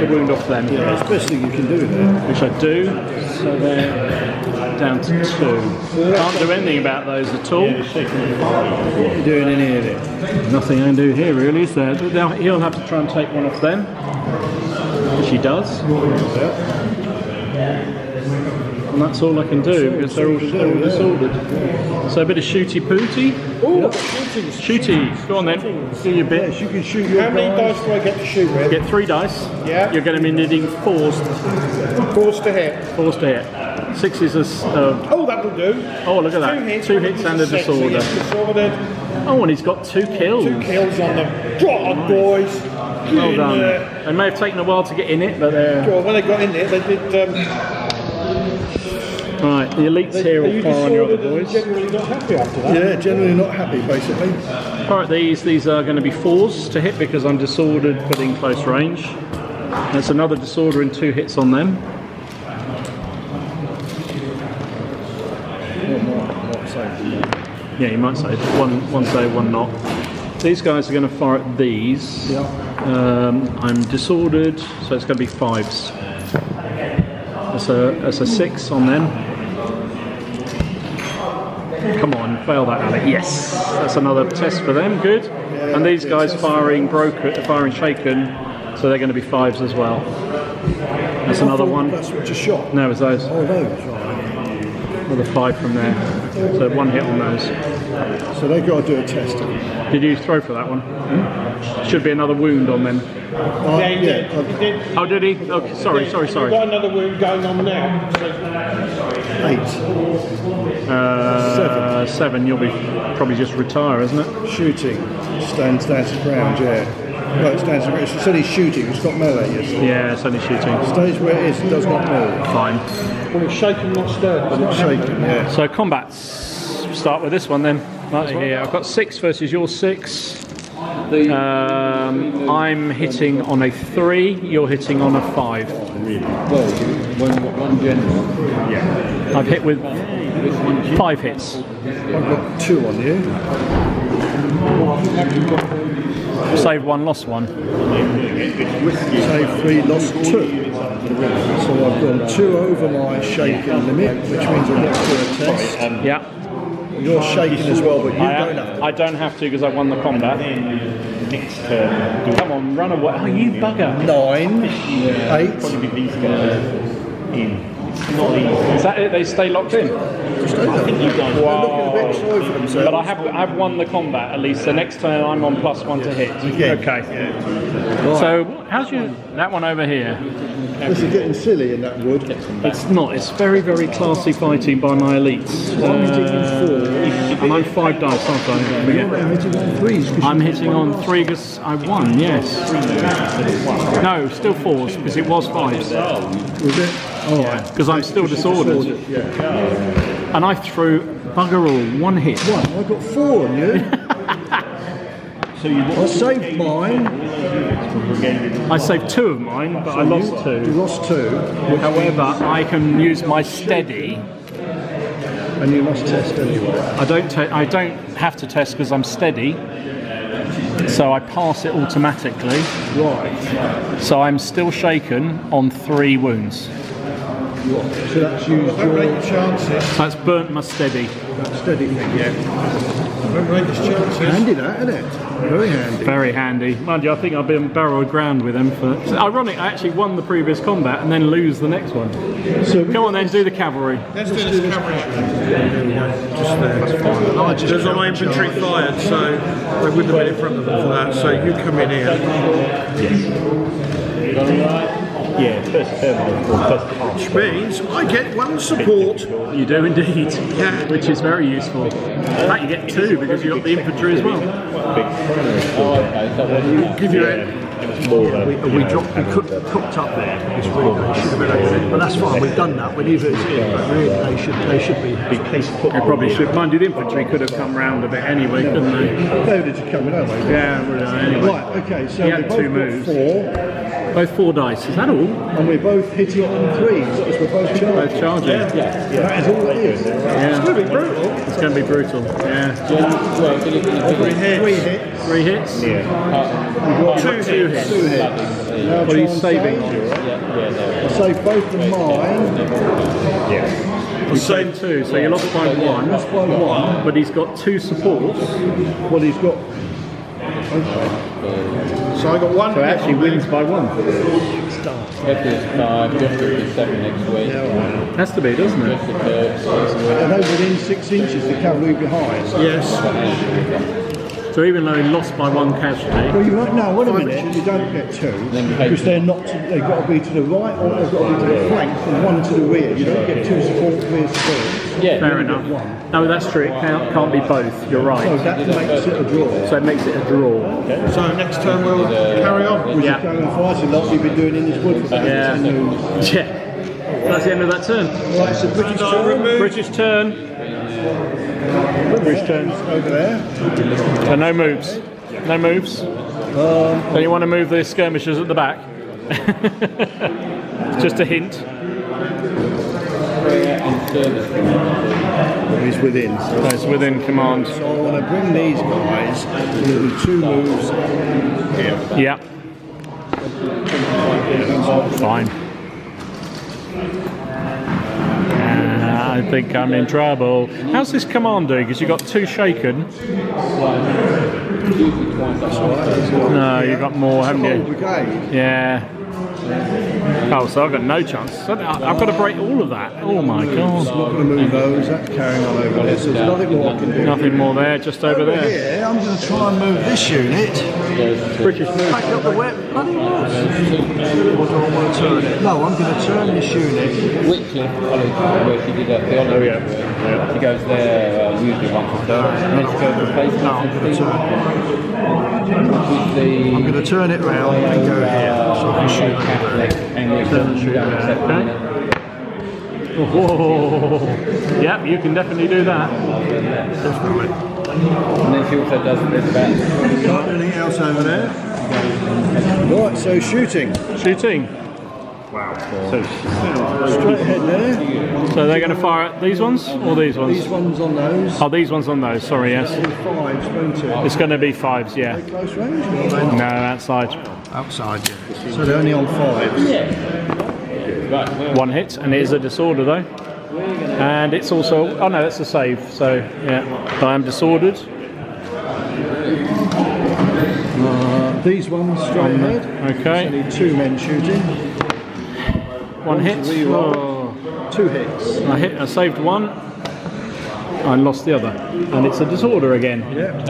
wound off them, Yeah, that's the best thing you can do there. which I do. So they're down to 2. Can't do anything about those at all. What are you doing in here then? Nothing I can do here really, is there? He'll have to try and take one off them. She does. And that's all I can do because they're all disordered. So a bit of shooty pooty. Oh, Shooty. Go on then. Do your bit. Yes, you can shoot your how many dice do I get to shoot with? Get 3 dice. Yeah. You're going to be needing 4s. 4s to hit. 4s to hit. 6 is a. Oh, that will do. Oh, look at that. 2 hits and a six, so disorder. yes, disordered. Oh, and he's got 2 kills. 2 kills on them. God, boys. Well done. They may have taken a while to get in it, but they're. God, when they got in there, they did. Right, the elites here will fire on your other boys. Generally not happy after that. Yeah, generally not happy, basically. Alright, these are going to be 4s to hit because I'm disordered but in close range. That's another disorder and 2 hits on them. Yeah, you might say one save, one not. These guys are going to fire at these. Yeah. I'm disordered, so it's going to be 5s. That's a 6 on them. Come on, fail that, Alec. Yes, that's another test for them. Good. And these guys firing shaken, so they're going to be 5s as well. That's another one. That's what you shot. No, it was those. Oh, those, right. Another 5 from there. So 1 hit on those. So they've got to do a test. Did you throw for that one? Should be another wound on them. Yeah, he did. He did. Oh, did he? Oh, sorry. You've got another wound going on now. 8. 7. You'll be probably just retire, isn't it? Shooting. Stands down to ground, yeah. No, it stands to ground. It's only shooting, it's got melee, yes. Yeah, it's only shooting. Stays where it is, it does not move. Fine. Well, it's shaking, not stirred. But it's shaking, yeah. So combats. Start with this one then. Right here, I've got 6 versus your 6. I'm hitting on a 3. You're hitting on a 5. One general. Yeah. I've hit with 5 hits. I've got 2 on you. Save 1, lost 1. Save 3, lost 2. So I've gone 2 over my shaken limit, which means I've got to do a test. Yeah. You're shaking as well, but you don't have to. I don't have to because I won the combat. Come on, run away. Oh, you bugger. 9, 8. Is that it? They stay locked in? Stay there. They're looking a bit sorry for themselves. But I've won the combat at least. The next turn I'm on +1 to hit. Again. Okay. Right. So how's you that one over here? This is getting silly in that wood. It's not. It's very, very classy fighting by my elites. I'm hitting on 4. And I'm 5 dice, aren't I? I'm hitting on 3s. I'm hitting on 3 because I won, yes. No, still 4s because it was 5s. Was it? Oh, yeah. Because I'm still disordered. Yeah. And I threw bugger all 1 hit. One. I got 4 on you. I saved mine. I saved 2 of mine, but I lost 2. You lost 2. However, I can use my steady. And you must test anyway. I don't have to test because I'm steady. So I pass it automatically. Right. So I'm still shaken on 3 wounds. So that's used your chances. So that's burnt my steady. steady thing, yeah. Don't rate his chances. Handy that, isn't it? Very handy. Very handy. Mind you, I think I've been barrel ground with them for... It's ironic, I actually won the previous combat and then lose the next one. So Come on then, do the cavalry. Let's do this cavalry. There's my infantry fired, so I wouldn't have been in front of them for that. So you come in here. Yeah, first pass. Which means I get 1 support. You do indeed, Yeah. which is very useful. In fact, you get 2 because you've got the infantry as well. Give you a... We cooked up there. It's really good. It should have been over, but that's fine. We've done that. We leave it as it is. But really, they should be. They probably should. Mind you, the infantry could have come round a bit anyway, couldn't they? they would have come in, haven't they? Yeah, well, anyway. Right, okay, so He we had both 2 got moves. 4, Both 4 dice. Is that all? and we're both hitting on 3s, because we're both charging. Both charging. That is all it is. Yeah. It's going to be brutal. It's going to be brutal. Yeah. 3 hits. 3 hits. We've got 2 hits. 2 hits. Now What are you try and saving? I saved both of mine. You saved 2, so you lost by 1. Lost by 1. But he's got 2 supports. Well, he's got. Okay. So I got one. So it actually wins by 1. It's 5, just to be 7 next week. Has to be, doesn't it? I know within 6 inches the cavalry behind. Yes. So even though he lost by 1 casualty. Well, you won't, no, wait a minute, you don't get 2, because they're not, they've got to be to the right or they've got to be to the flank and 1 to the rear. You don't get 2 support, rear support. Yeah. Fair enough. No, that's true. It can't be both. You're right. So that makes it a draw. So it makes it a draw. So next turn we'll carry on. Which is going to fight a lot we've been doing in this wood for about 10 moves. Yeah. That's the end of that turn. Right, it's a British turn. British turn. British turn. Over there. So no moves. No moves. Don't you want to move the skirmishers at the back? Just a hint. He's within. So it's within command. So I want to bring these guys into 2 moves here. Yeah. Fine. I think I'm in trouble. How's this command doing? Because you've got 2 shaken. No, you've got more, haven't you? Yeah. Oh, so I've got no chance. So I've got to break all of that. Oh my god. Not going to move those. That's carrying on over there. So there's nothing more I can do. Nothing more there, just over there. Here, I'm going to try and move this unit. British move. Back up the wet bloody was. Or do I want to turn it? No, I'm going to turn this unit. Wycliffe College, where she did her theology. She goes there usually once a term. Let's go to the place. No, I'm going to turn it. I'm going to turn it round and go here so I can shoot. Oh, yep, you can definitely do that. Definitely. And then she also does this back. Got anything else over there? Right, so shooting. Shooting. Wow. So straight ahead there. So they're going to fire at these ones or these ones? These ones on those. Oh, these ones on those. Sorry, yes. 5s, won't it? It's going to be 5s, yeah. Close range? No, outside. Outside, yeah. So they're only on 5s. 1 hit, and it is a disorder though. And it's also, oh no, that's a save. So yeah, but I am disordered. These ones straight ahead. Okay. So need 2 men shooting. 1 hit. Oh. 2 hits. I saved 1. I lost the other, and it's a disorder again. Yeah. I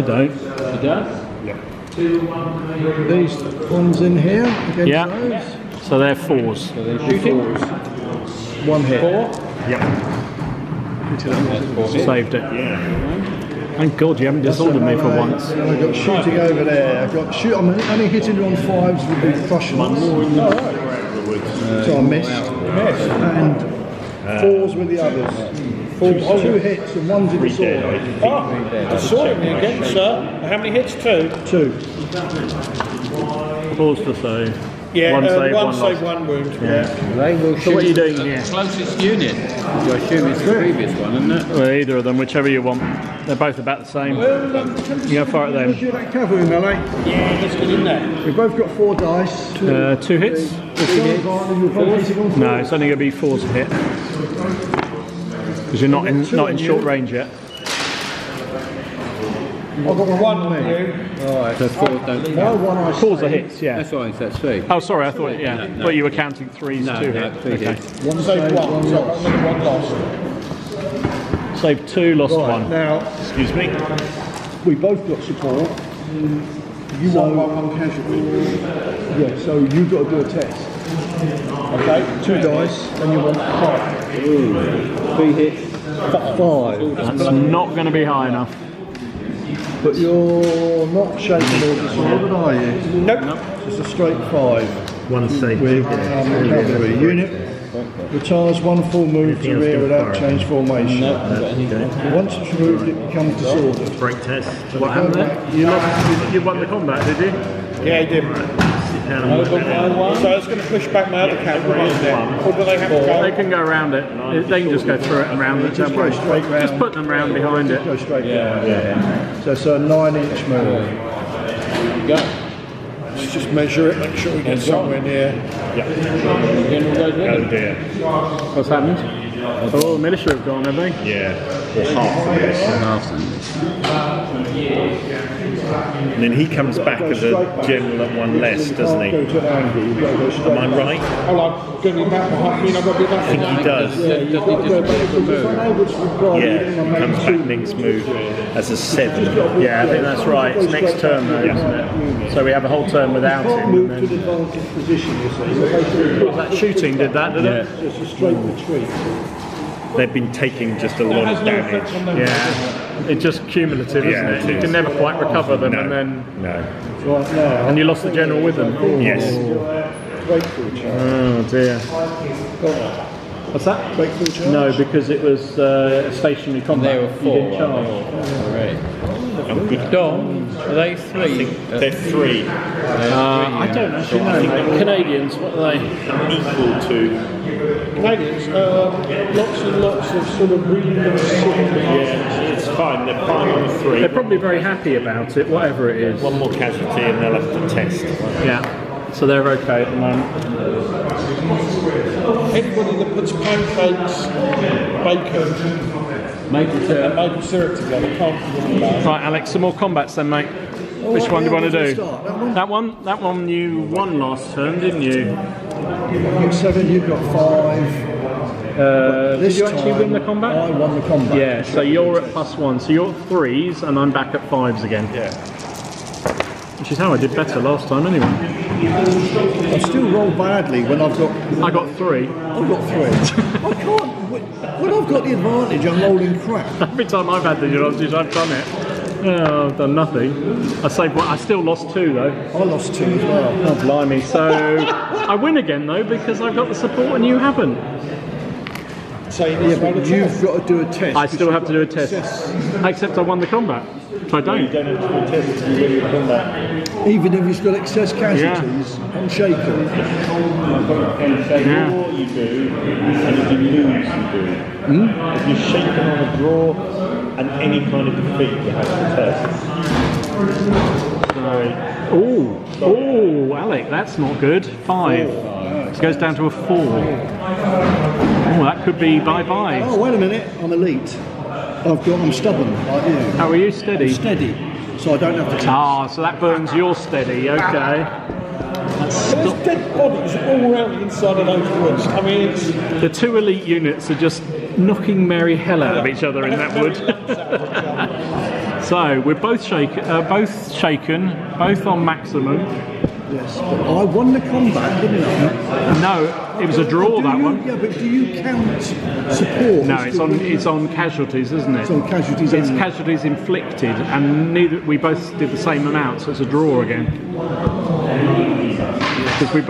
don't. You don't? These ones in here against Yeah. those. So they're 4s. So then shooting. 1 hit. 4. Yeah. Saved it. Thank God you haven't disordered me for once. And I've got shooting over there. I've got shoot. I'm only hitting on 5s with the Prussians. So I missed. And 4s with the others. 2 hits and 1's in the sword. Oh, sorted me again, sir. How many hits? 2? 2. Pause to save. Yeah, 1 save, 1 save, loss. 1 wound. They will So what are you shoot doing here? closest unit. You assume it's the previous one, isn't it? Well, either of them, whichever you want. They're both about the same. You go fire at them. Do that cavalry melee. Yeah, let's get in there. We've both got 4 dice. 2 hits? No, it's only going to be 4 to hit. Because you're not in short range yet. I've got 1 on you. Alright, so 4 don't count. 4s are hits, yeah. That's right, that's 3. Oh, sorry, I thought, yeah. Thought you were counting 3s, 2 hits. 3 Okay. hits. 1 Save save, 1, 1 so loss. I've got 1 lost. Saved 2, lost 1. Now, Excuse me. we both got support. You want 1 casualty. Yeah, so you've got to do a test. Okay. 2 dice, and you want 5. 3 hits. 5. That's not going to be high enough. But you're not shaken or disordered, are you? Nope. It's a straight 5. 1 save. With cavalry. Unit retires 1 full move to rear without change formation. Once it's removed, it becomes disordered. Break test. What happened there? You won the combat, did you? Yeah, he did. So it's going to push back my other cavalry, isn't it? Or do they have to go? They can go around it. They can just go through it and round it. Just go straight round. Just put them round behind it. Go straight down. Yeah. So it's a 9-inch move. Go. Let's just measure it, make sure we get somewhere near. General goes with it. What's happened? Oh, militia have gone, have they? Yeah. or half the list. And then he comes back as a general at one less, doesn't he? Am I right? Oh, I'm going to be back behind me, I've got to be back I think he does. Yeah, comes back next move as a 7. Yeah, I think that's right. It's next turn though, isn't it? So we have a whole turn without him. Move to the advantage position, you see. That shooting did that, did it? It's a straight retreat. They've been taking just a lot of damage. Yeah, it's just cumulative, Yeah, isn't it? it You is. can never quite recover them, No, and then no. Right now, and you lost the general with them. Yes. breakthrough charge. Oh dear. What's that? Breakthrough charge? No, because it was a stationary combat. There were You 4. didn't charge. Alright. Good Dom. Are they 3? They're 3 I don't actually know. Canadians, what are they? equal to. Canadians, lots and lots of sort of really Yeah, it's fine. They're fine on the 3. They're probably very happy about it, whatever it is. One more casualty and they'll have to test. Yeah, so they're okay at the moment. Anybody that puts pancakes, bacon, and maple syrup together can't really bad. Right, Alex, some more combats then, mate. Which one do you want to do? That one? That one you won last turn, didn't you? I've got 7, you've got 5. Did you actually win the combat? I won the combat. Yeah, so you're at +1, so you're at 3s and I'm back at 5s again. Yeah. Which is how I did better last time anyway. I still roll badly when I've got... I got 3. I've got 3. I can't... When I've got the advantage, I'm rolling crap. Every time I've had the advantage, I've done it. Oh, I've done nothing. I saved one. I still lost 2 though. I lost 2 as well. Oh, blimey. So I win again though because I've got the support and you haven't. Yeah, but you've got to do a test. I still have to do a test. Except I won the combat. So I don't. You don't have to do a test if you win the combat. Even if you've got excess casualties, I'm shaken. Yeah. Draw you do, and if you lose you do. If you're shaken on a draw and any kind of defeat, you have to test. Oh, Alec, that's not good. 5. It goes down to a 4. Oh, that could be bye-bye. Oh, wait a minute, I'm elite. I'm stubborn, like you. How are you? Steady? Steady, so I don't have to test. Ah, so that burns your steady, okay. There's dead bodies all around the inside of those woods. I mean, it's... The 2 elite units are just knocking merry hell out of each other in that wood. So, we're both shaken, both on maximum. Yes, but I won the combat, didn't I? No, it was a draw, that one. Yeah, but do you count support? No, it's on casualties, isn't it? It's on casualties It's only. casualties inflicted, and we both did the same amount, so it's a draw again. Because we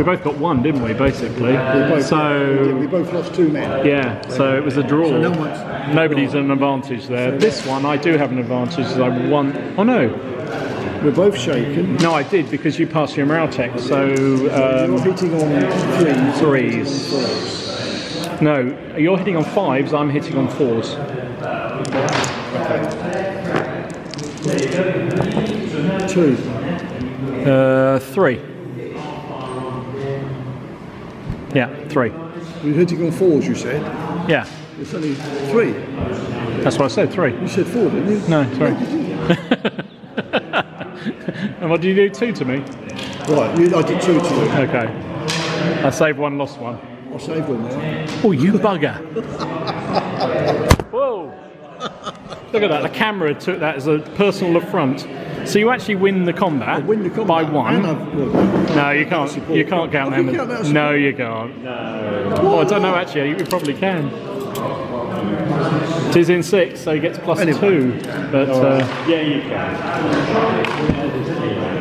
both got 1, didn't we? Basically. We both lost 2 men. Yeah, so it was a draw. So no one's- Nobody's an advantage there. This one, I do have an advantage, as I won. Oh no. We're both shaken. No, I did, because you passed your morale check, so... You're hitting on 3s. 3s. No, you're hitting on 5s, I'm hitting on 4s. Okay. 2. 3. Yeah, 3. You're hitting on 4s, you said? Yeah, It's only 3. that's what I said, 3. You said 4, didn't you? No, sorry. And what did you do, 2 to me? Right, I did 2 to you. Okay. I saved 1, lost 1. I saved 1 there. Oh, you bugger! Whoa! Look at that, the camera took that as a personal affront. So you actually win the combat, Win the combat by 1. and No, you can't. You can't count them. can count that as No, you can't. No. Oh, I don't know. Actually, you probably can. It is in 6, so he gets +2. But Yeah, you can.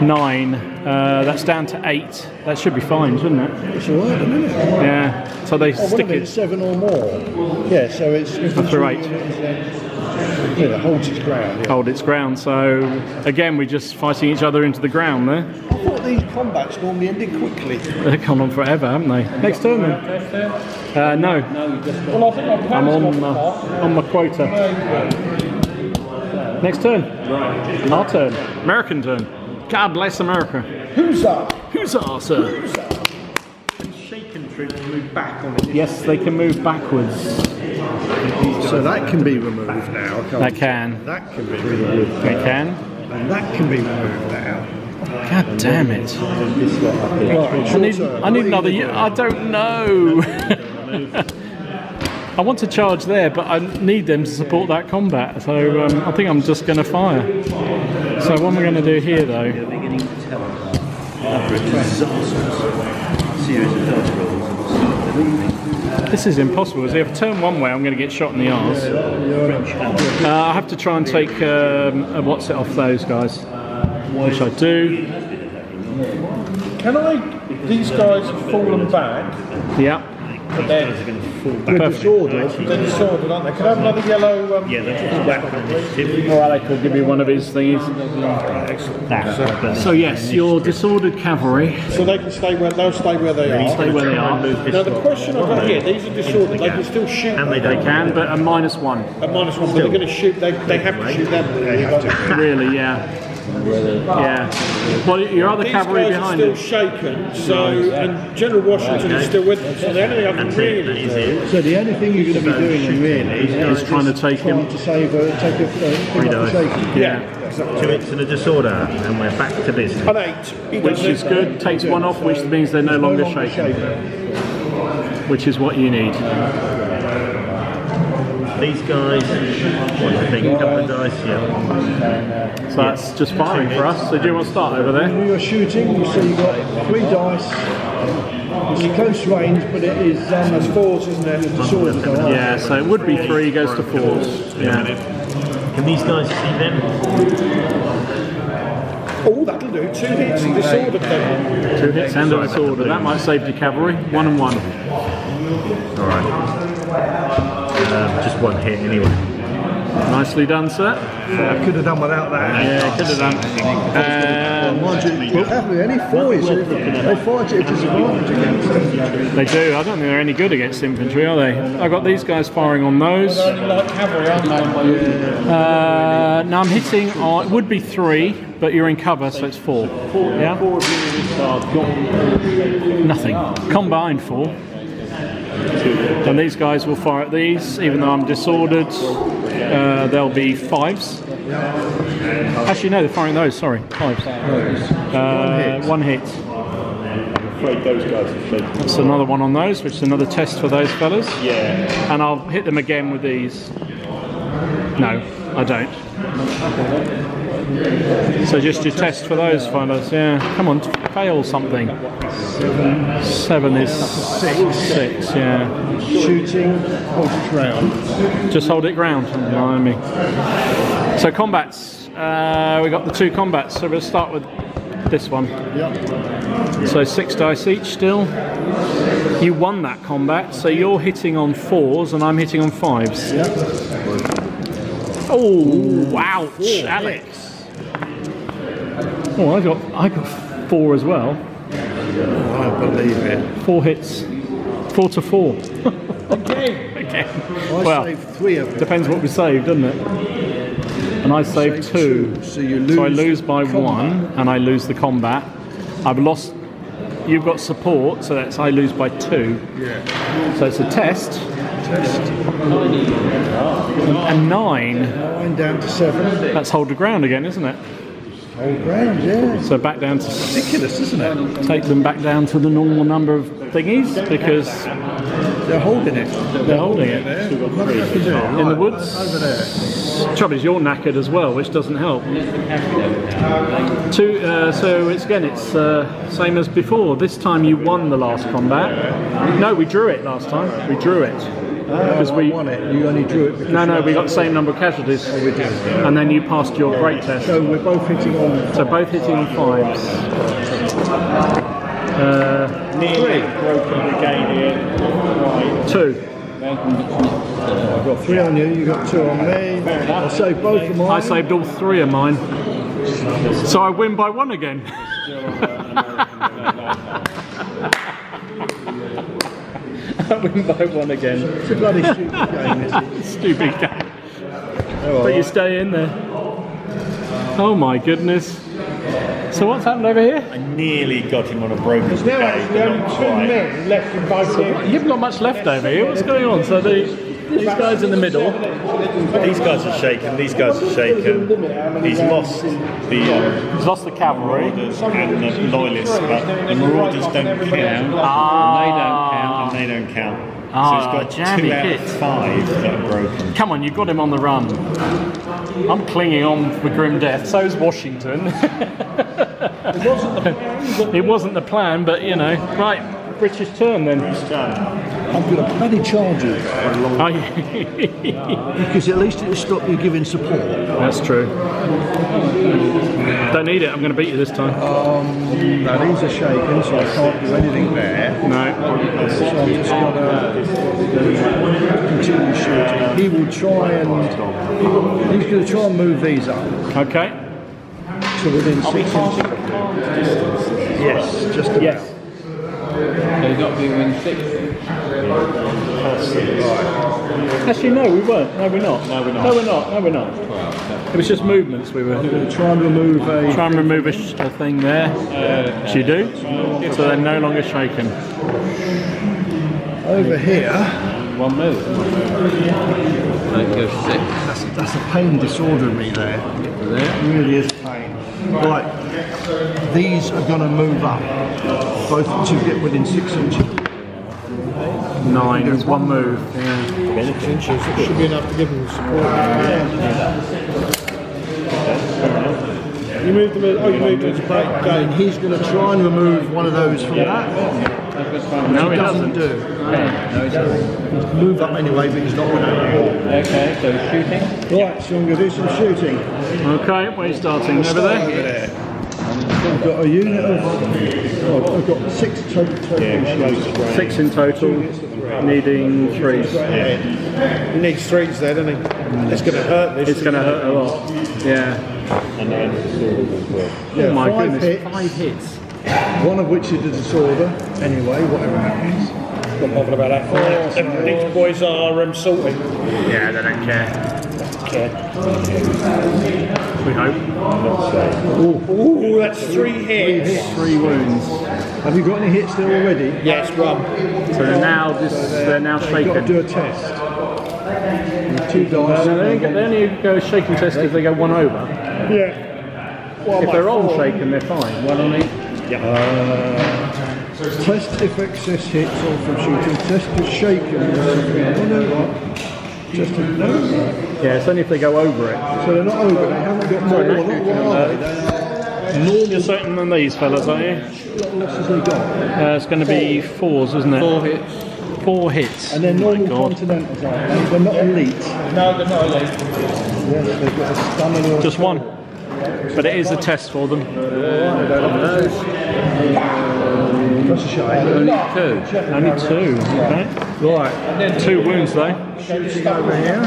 9. That's down to 8. That should be fine, shouldn't it? It's all right, isn't it? Yeah. So they stick It's it 7 or more. Yeah, so it's... through 8. Yeah, it holds its ground. Yeah. Hold its ground. So again, we're just fighting each other into the ground there. I thought these combats normally ended quickly. They've gone on forever, haven't they? Next turn then. No. Well, I think I'm on my quota. Next turn. Our turn. American turn. God bless America. Who's that? Who's our sir? Shaken troops move back on it. Yes, they can move backwards. So that can be removed now. That can. That can be removed. They can. And that can be removed now. God damn it. I need another. I don't know. I want to charge there, but I need them to support that combat. So I think I'm just going to fire. So what am I going to do here, though? This is impossible. If I turn one way, I'm going to get shot in the arse. I have to try and take a what's it off those guys, which I do. Can these guys have fallen back? Yeah. But they're disordered, aren't they? Can I have another yellow? Yeah, that's weapon. Alright, I'll give you one of his thingies. So yes, your disordered cavalry. So they can stay where they'll stay where they are. Stay where they are. Now the question I've got here, these are disordered. They can still shoot. And They can, but a -1. At -1, but they're going to shoot. They have to shoot them. Really, yeah. Yeah. Well, your other cavalry These guys behind are it. still shaken, so and General Washington is still with them. So the only thing I can really do. So the only thing you're going to be doing really Is trying to take him. to save take a pick up the shaking. Yeah. 2 hits and a disorder, and we're back to business. An 8. Which is good. Takes one off, which means they're no longer shaken. Which is what you need. These guys, what do you think? A couple of dice, yeah. So that's just firing for us. So do you want to start over there? When you're shooting, you see you've got 3 dice. It's close range, but it is That's 4s, isn't it? disordered. Yeah, so it would be 3, goes to 4s. Yeah. Can these guys see them? Oh, that'll do. 2 hits and disordered them. 2 hits and a disorder. That might save your cavalry. 1 and 1. Alright. Just 1 hit anyway. Nicely done, sir. I could have done without that. Yeah, could have done. Mind you, cavalry, any 4s, they fight at a disadvantage against them. They do. I don't think they're any good against infantry, are they? I've got these guys firing on those. Only like cavalry, aren't they? Now I'm hitting. It would be 3, but you're in cover, so it's 4. Yeah. Nothing. Combined 4. And these guys will fire at these, even though I'm disordered. They'll be 5s. Actually, no, they're firing those. Sorry, 5s. 1 hit. I'm afraid those guys are shaking. That's another one on those, which is another test for those fellas. Yeah. And I'll hit them again with these. No, I don't. So just your test for those fellas. Yeah, come on, fail something. 7 is 6. Yeah. Shooting, hold it ground. Just hold it ground. Behind me. So combats. We got the 2 combats. So we'll start with this one. Yep. So 6 dice each still. You won that combat, so you're hitting on 4s and I'm hitting on 5s. Yep. Oh, ouch, Alex. Oh, I got 4 as well. I believe it. 4 hits. 4 to 4. Again. I Well, saved 3 of them. depends what we saved, doesn't it? And I saved 2. So you lose. So I lose by combat. 1 and I lose the combat. I've lost. You've got support, so that's I lose by 2. Yeah. So it's a test. Test. And 9. 9 down to 7. That's hold the ground again, isn't it? Hold ground, yeah. So back down to Ridiculous, isn't it? take them back down to the normal number of thingies because They're holding it. they're holding it Nothing I can do. in the Right, woods. over there. Trouble is you're knackered as well, which doesn't help. 2. So it's same as before. This time you won the last combat. No, we drew it last time. We drew it. Because we won it. You only drew it because no, we got the same number of casualties. we did. And then you passed your great test. So we're both hitting on. So both hitting on 5s. Nearly broken brigadier. Right. 2. I've got 3 on you. You got 2 on me. I'll save both of mine. I saved all 3 of mine. So I win by 1 again. I win by 1 again. It's a bloody stupid game, isn't it? Stupid game. But you stay in there. Oh my goodness. It's So what's happened over here? I nearly got him on a broken There's now brigade, actually but only not 2 quite. men left in both teams. You've not much left over here. What's going on? So these guys in the middle. These guys are shaken, these guys are shaken. He's lost He's lost the cavalry. Marauders and the loyalists, but the Marauders don't count. And they don't count. So he's got 2 out of 5 that are broken. Come on, you've got him on the run. I'm clinging on for grim death. So's Washington. It wasn't the plan, but you know. Right, British turn then. I'm going to bloody charge you. Are you? Because at least it'll stop you giving support. That's true. Don't need it. I'm going to beat you this time. Now these are shaken, so I can't do anything there. No. So I'm just going to continue shooting. He will try and... He's going to try and move these up Okay. to within 6 inches. Yes, just about. Yes. So you've got to be within 6. Actually, no, we weren't. No, we're not. No, we're not. No, we're not. No, we're not. It was just movements. We were Try and remove a... trying to remove a thing there. Which you do. So they're no longer shaken. Over here, 1 move. That goes 6. that's a pain disorder in me there. It really is pain. Right, these are going to move up, both to get within 6 inches. 9 is 1 move. Yeah. 6 inches, it should be enough to give them support. You moved them, you moved them to break And he's going to try and remove one of those from that. No, He it doesn't do. No, it's not. Move up anyway, but he's not going to. Okay, so shooting. Right, so I'm going to do some shooting. Okay, where are you starting? Over there? I've got a unit of... Oh, I've got 6 total shots. 6 in total, needing 3s. He needs 3s there, doesn't he? It's going to hurt this. It's going to hurt a lot. Yeah. And then Yeah, Oh my 5 goodness, hits, 5 hits. one of which is a disorder. Anyway, whatever happens. Not bothered about that. These boys are salty. Yeah, they don't care. We hope. Ooh, that's 3 hits. 3 wounds. Have you got any hits there already? Yes, rum. So they're now You've got to shaken. do a test. With 2 dice. They only go shaken test if they go 1 over. Yeah. If they're on shaken, they're fine. 1 on each. Test if excess hits or from shooting. Test if shaken. Just a, no. Yeah, it's only if they go over it. So they're not over. They haven't got more. What are they? You're certain on these fellas, are you? What losses they got? It's going to be 4s, isn't it? 4 hits. 4 hits. And they're Oh my normal God. continentals, aren't they? They're not elite. No, they're not elite. Yes, they've got a stunning or Just 1. But it is a test for them. That's a shame. Only 2. Only 2. Okay. Right, 2 wounds though. shooting over here.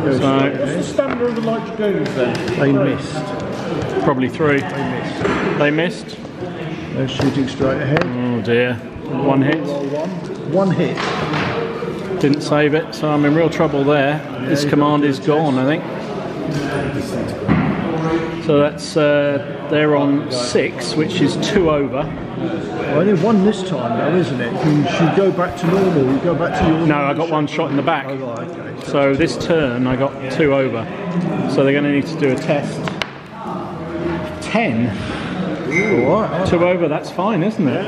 So What's the standard of the light dragoons then? They missed. probably 3. They missed. They're shooting straight ahead. Oh dear. 1 hit. 1 hit. Didn't save it, so I'm in real trouble there. This command is gone, I think. So that's they're on 6, which is 2 over. Well, only 1 this time though, isn't it? You should go back to normal. You go back to your... No, I got 1 shot in the back. Oh, right, okay. So this turn I got 2 over. So they're going to need to do a test. 10. All right. 2 over, that's fine, isn't it?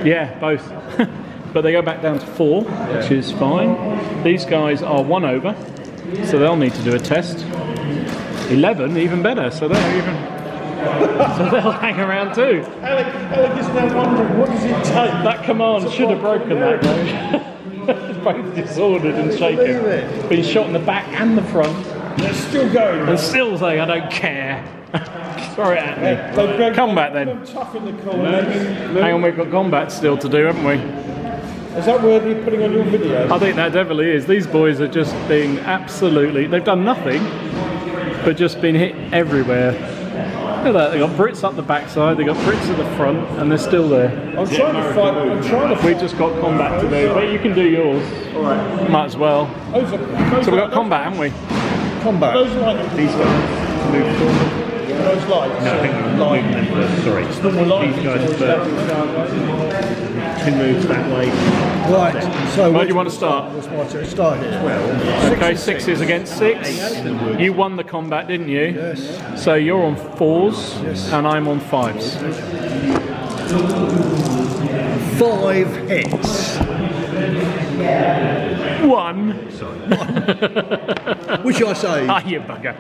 Yeah, both. But they go back down to 4, which is fine. These guys are 1 over, so they'll need to do a test. 11, even better, so they'll even... so they'll hang around too. Alec is now wondering, what does it take? That command should have broken that though. It's both disordered and shaken. Been shot in the back and the front. They're still going. And still saying, I don't care. Throw it at me. Combat then. Tough in the corner. Hang on, we've got combat still to do, haven't we? Is that worthy of putting on your video? I think that definitely is. These boys are just being absolutely... They've done nothing, but just been hit everywhere. Look at that, they've got Brits up the backside, they've got Brits at the front, and they're still there. I'm trying to fight. We've just got combat to do, but you can do yours. Might as well. So we've got combat, haven't we? combat. Those light. These guys move forward. Those lights. No, I think light them first, sorry. These guys first. 2 moves that way. Right, so Where do you want to start? What's my turn? Start here. Okay, 6s against 6. You won the combat, didn't you? Yes. So you're on 4s, and I'm on 5s. 5 hits. 1. Which I say. Ah, you bugger.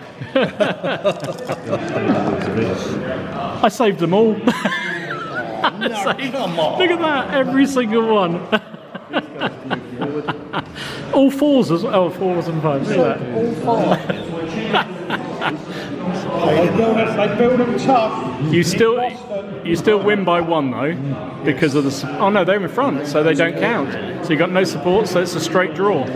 I saved them all. Come on. Look at that, every single one. All 4s as well. Oh, 4s and 5s. Look at that. They build them tough. You still win by 1 though, because of the. Oh no, they're in front, so they don't count. So you got no support, so it's a straight draw.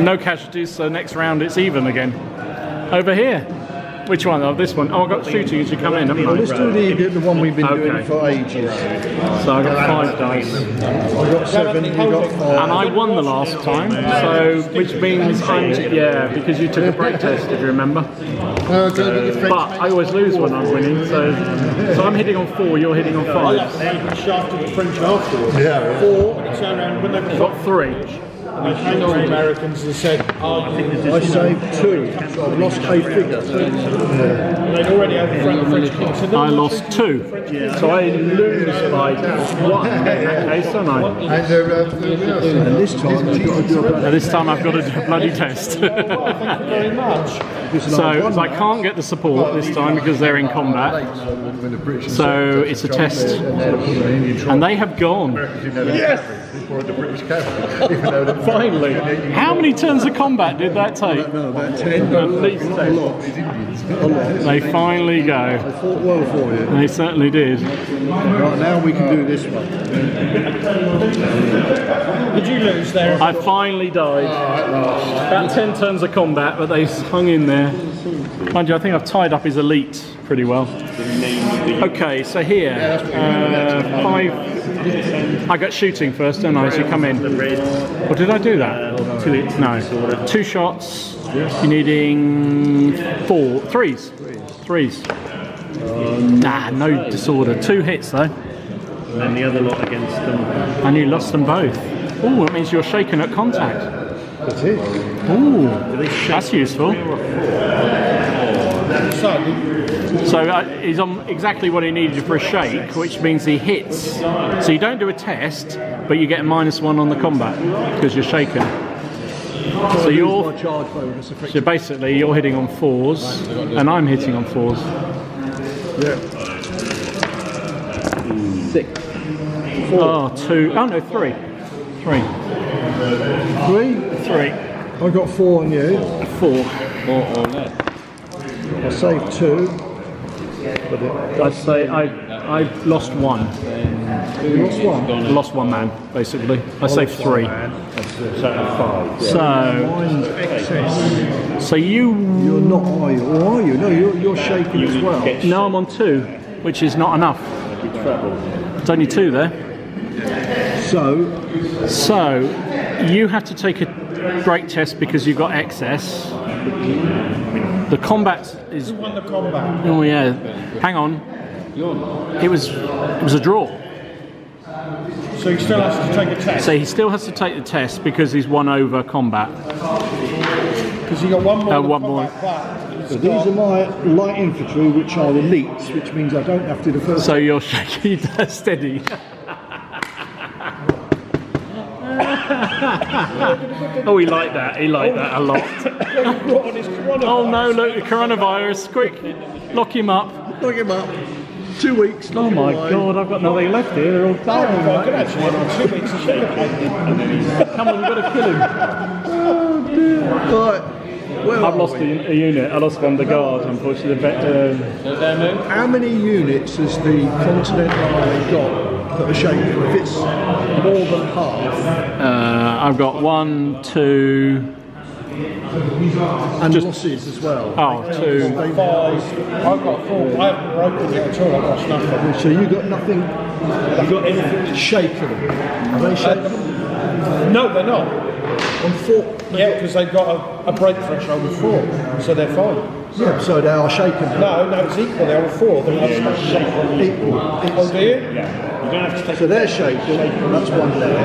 No casualties, so next round it's even again. Over here. Which one? Oh, this one. Oh, I got shooting as you come in, haven't I? Well, let's do the one we've been doing for ages. So I got 5 dice. I got 7, you got 5. And I won the last time, so which means because you took a break test, if you remember. But I always lose when I'm winning, so I'm hitting on 4, you're hitting on 5. They shafted the French afterwards. Yeah. 4. Turned around when they I've got 3. They came to the Americans and said, I saved 2, so I've lost a figure. they'd already overthrown the French king. So I lost 2, so I lose by 1. Okay, so no. And this time I've got to do a This time I've got to do a bloody test. thank you very much. So I can't get the support this time because they're in combat. So it's a test. And they have gone. Yes! Finally. How many turns of combat did that take? No, about 10. At least 10. A lot. They finally go. I fought well for you. They certainly did. Right, now we can do this one. Did you lose there? I finally died. About 10 turns of combat, but they hung in there. Mind you, I think I've tied up his elite pretty well. Okay, so here, 5. I got shooting first, don't I? So you come in. Or did I do that? 2 hits. No. 2 shots. You're needing 3s. Nah, no disorder. 2 hits though. And then the other lot against them. And you lost them both. Oh, that means you're shaken at contact. That's it. Ooh, that's useful. So he's on exactly what he needed for a shake, which means he hits. So you don't do a test, but you get a -1 on the combat because you're shaken. So basically you're hitting on 4s, and I'm hitting on 4s. Yeah. 6. 4. Oh, 2. Oh no, 3. 3. 3? 3. I got 4 on you. 4. 4 or less. I saved 2. I'd say I lost 1. You lost 1? Lost 1 man, basically. I saved 3. So You're not, are you? Or are you? No, you're shaking as well. No, I'm on 2, which is not enough. It's only 2 there. So you have to take a break test because you've got excess. The combat is. Who won the combat? Oh yeah. Hang on. It was a draw. So he still has to take a test. So he still has to take the test because he's won over combat. Because you got one more. One more. So these are my light infantry, which are elites, which means I don't have to do the first. So you're shaky, steady. Oh, he liked that. He liked that a lot. Oh no! Look, the coronavirus! Quick, lock him up. Lock him up. 2 weeks. Oh my God! I've got nothing left here. They're all dying. Come on, you've got to kill him. Right. Where I've are lost we? a unit. I lost one of the guards, unfortunately. How many units has the Continental Army got that are shaken? If it's more than half. I've got 1, 2. And losses as well. Oh, 2. 5. I've got 4. I haven't broken yet at all. I've lost nothing. So you got nothing. You got anything to shake them? Are they shaken? No, they're not. On 4? Yeah, because they've got a break threshold of 4, so they're fine. Yeah, so they are shaken. No, it's equal. They're all 4. They're shaken. Equal. Oh, do you? Yeah. You don't have to take So they're shaken. That's one there.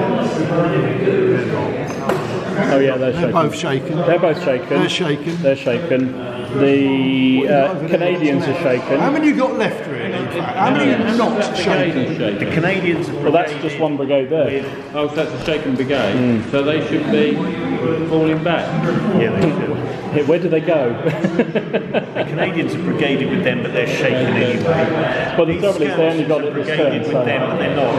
Oh yeah, they're shaken. They're both shaken. They're both shaken. They're shaken. They're shaken. The Canadians are shaken. How many you got left, really? How many are not shaken? The Canadians. Well, that's just one brigade there. Oh, so that's a shaken brigade. So they should be falling back. Yeah, they should. Where do they go? The Canadians are brigaded with them, but they're shaken anyway. Well, the trouble is they only got it this brigaded turn. with them, but they're not.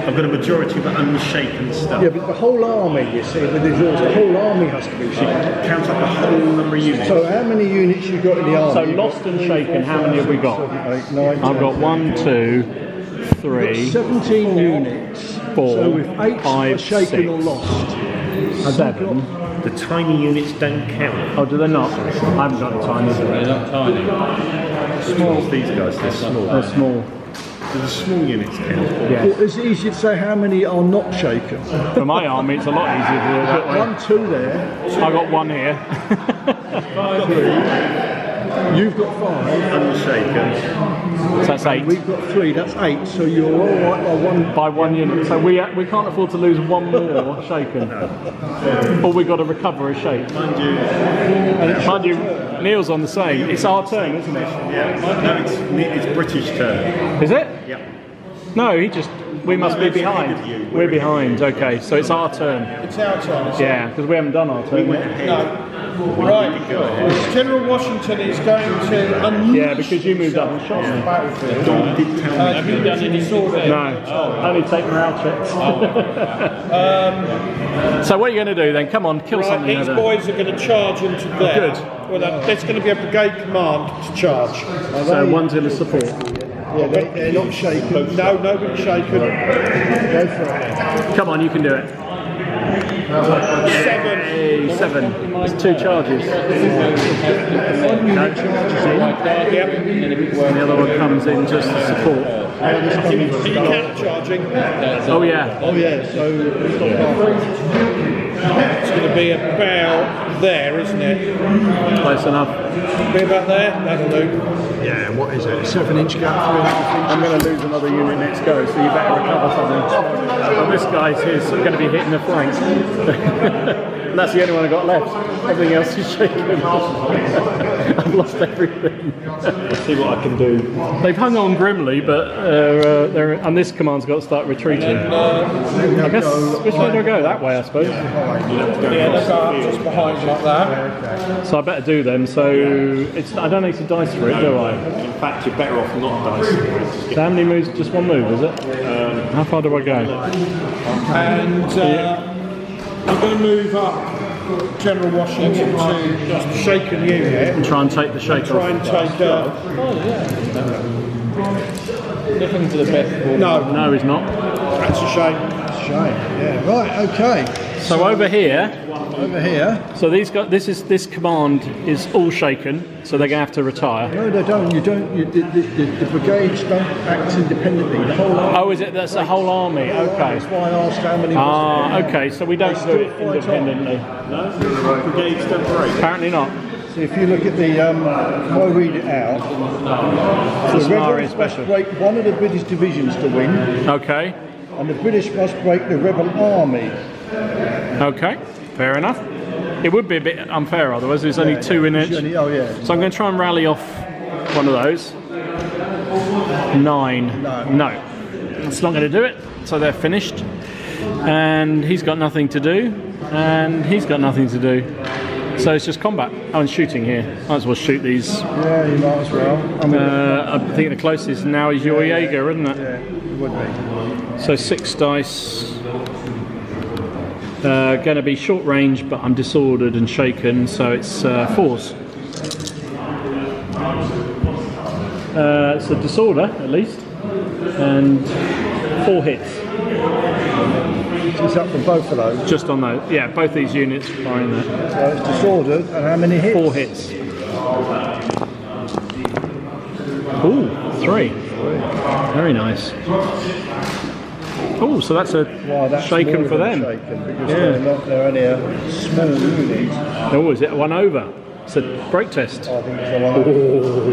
I've got a majority of unshaken stuff. Yeah, but the whole army, you see, with the yours, the whole army has to be shaken. Count up the whole number of units. So how many units you got in the army? So lost and shaken, how many have we got? 7, 8, 9, I've got 1, 2, 3, 17 units. 4, So if 8 are 5, shaken 6, or lost. 7. The tiny units don't count. Oh, do they not? I haven't got the tiny. They're not tiny. Small as these guys, they're small. They're small. So the small units count. Yeah. Well, it's easy to say how many are not shaken. For my army, it's a lot easier to do it that way. 1, 2 there. I got 1 here. 3. You've got 5. Unshaken. So that's 8. We've got 3. That's 8. So you're all right by 1. By 1 unit. So we can't afford to lose 1 more shaken. Or we've got to recover a shake. Mind you, Neil's on the same. It's our turn, isn't it? Yeah. No, it's British turn. Is it? Yep. No, we must be behind. We're behind, okay. So it's our turn. It's our turn. Yeah, because we haven't done our turn yet. No. Right. General Washington is going to unleash. Yeah, because you moved up and shot me. Battlefield. Have you done any sort of... No, only take morale checks. So what are you going to do then? Come on, kill something. These boys are going to charge into there. Good. Well, there's going to be a brigade command to charge. So one's in the support. Yeah, they're not shaken. No, nobody's shaken. Go for it. Come on, you can do it. 7. 7. It's 2 charges. And the other one comes in just to support. Are you counter charging? Oh yeah. Oh yeah, so It's going to be about there, isn't it? Close enough. Be about there? That'll do. yeah, what is it? A 7-inch gap, 3.5 I'm going to lose another unit next go, so you better recover something. Well, this guy's here's going to be hitting the flank. And that's the only one I got left. Everything else is shaken. I've lost everything. Let's see what I can do. They've hung on grimly, but and this command's got to start retreating. I guess, which way do I go? That way, I suppose. Yeah, they'll go up just behind like that. So I better do them. So I don't need to dice for it, do I? In fact, you're better off not dicing. So how many moves? Just one move, is it? How far do I go? And I'm going to move up General Washington to just shaken unit. And try and take the shake Try and off. take Looking to the best. no, No, he's not. that's a shame. Shame. Yeah, right, okay. So over here, so this command is all shaken, so they're going to have to retire. No, they don't. You don't. The brigades don't act independently. The whole army. Oh, is it? That's the whole army. Okay. That's why I asked how many. Okay. So we don't do it independently. No? Brigades don't break. Apparently not. So if you look at the, I'll read it out. So the Scenario rebels must special. break one of the British divisions to win, Okay. and the British must break the rebel army. Okay. Fair enough. It would be a bit unfair otherwise. There's only 2 in each. Oh yeah. So I'm going to try and rally off one of those. 9. No. That's not going to do it. So they're finished. And he's got nothing to do. And he's got nothing to do. So it's just combat. Oh, and shooting here. Might as well shoot these. Yeah, you might as well. I mean, I think the closest now is your Jaeger, isn't it? yeah, it would be. So 6 dice. Going to be short range, but I'm disordered and shaken, so it's 4s. It's a disorder, at least, and 4 hits. It's up for both of those. Just on those. Yeah, both these units are in there. So it's disordered, and how many hits? 4 hits. Ooh, 3. Very nice. Oh, so that's a That's shaken more for than them. Shaken because they're only a small unit. Oh, is it a 1 over? It's a brake test. I think it's a 1 over.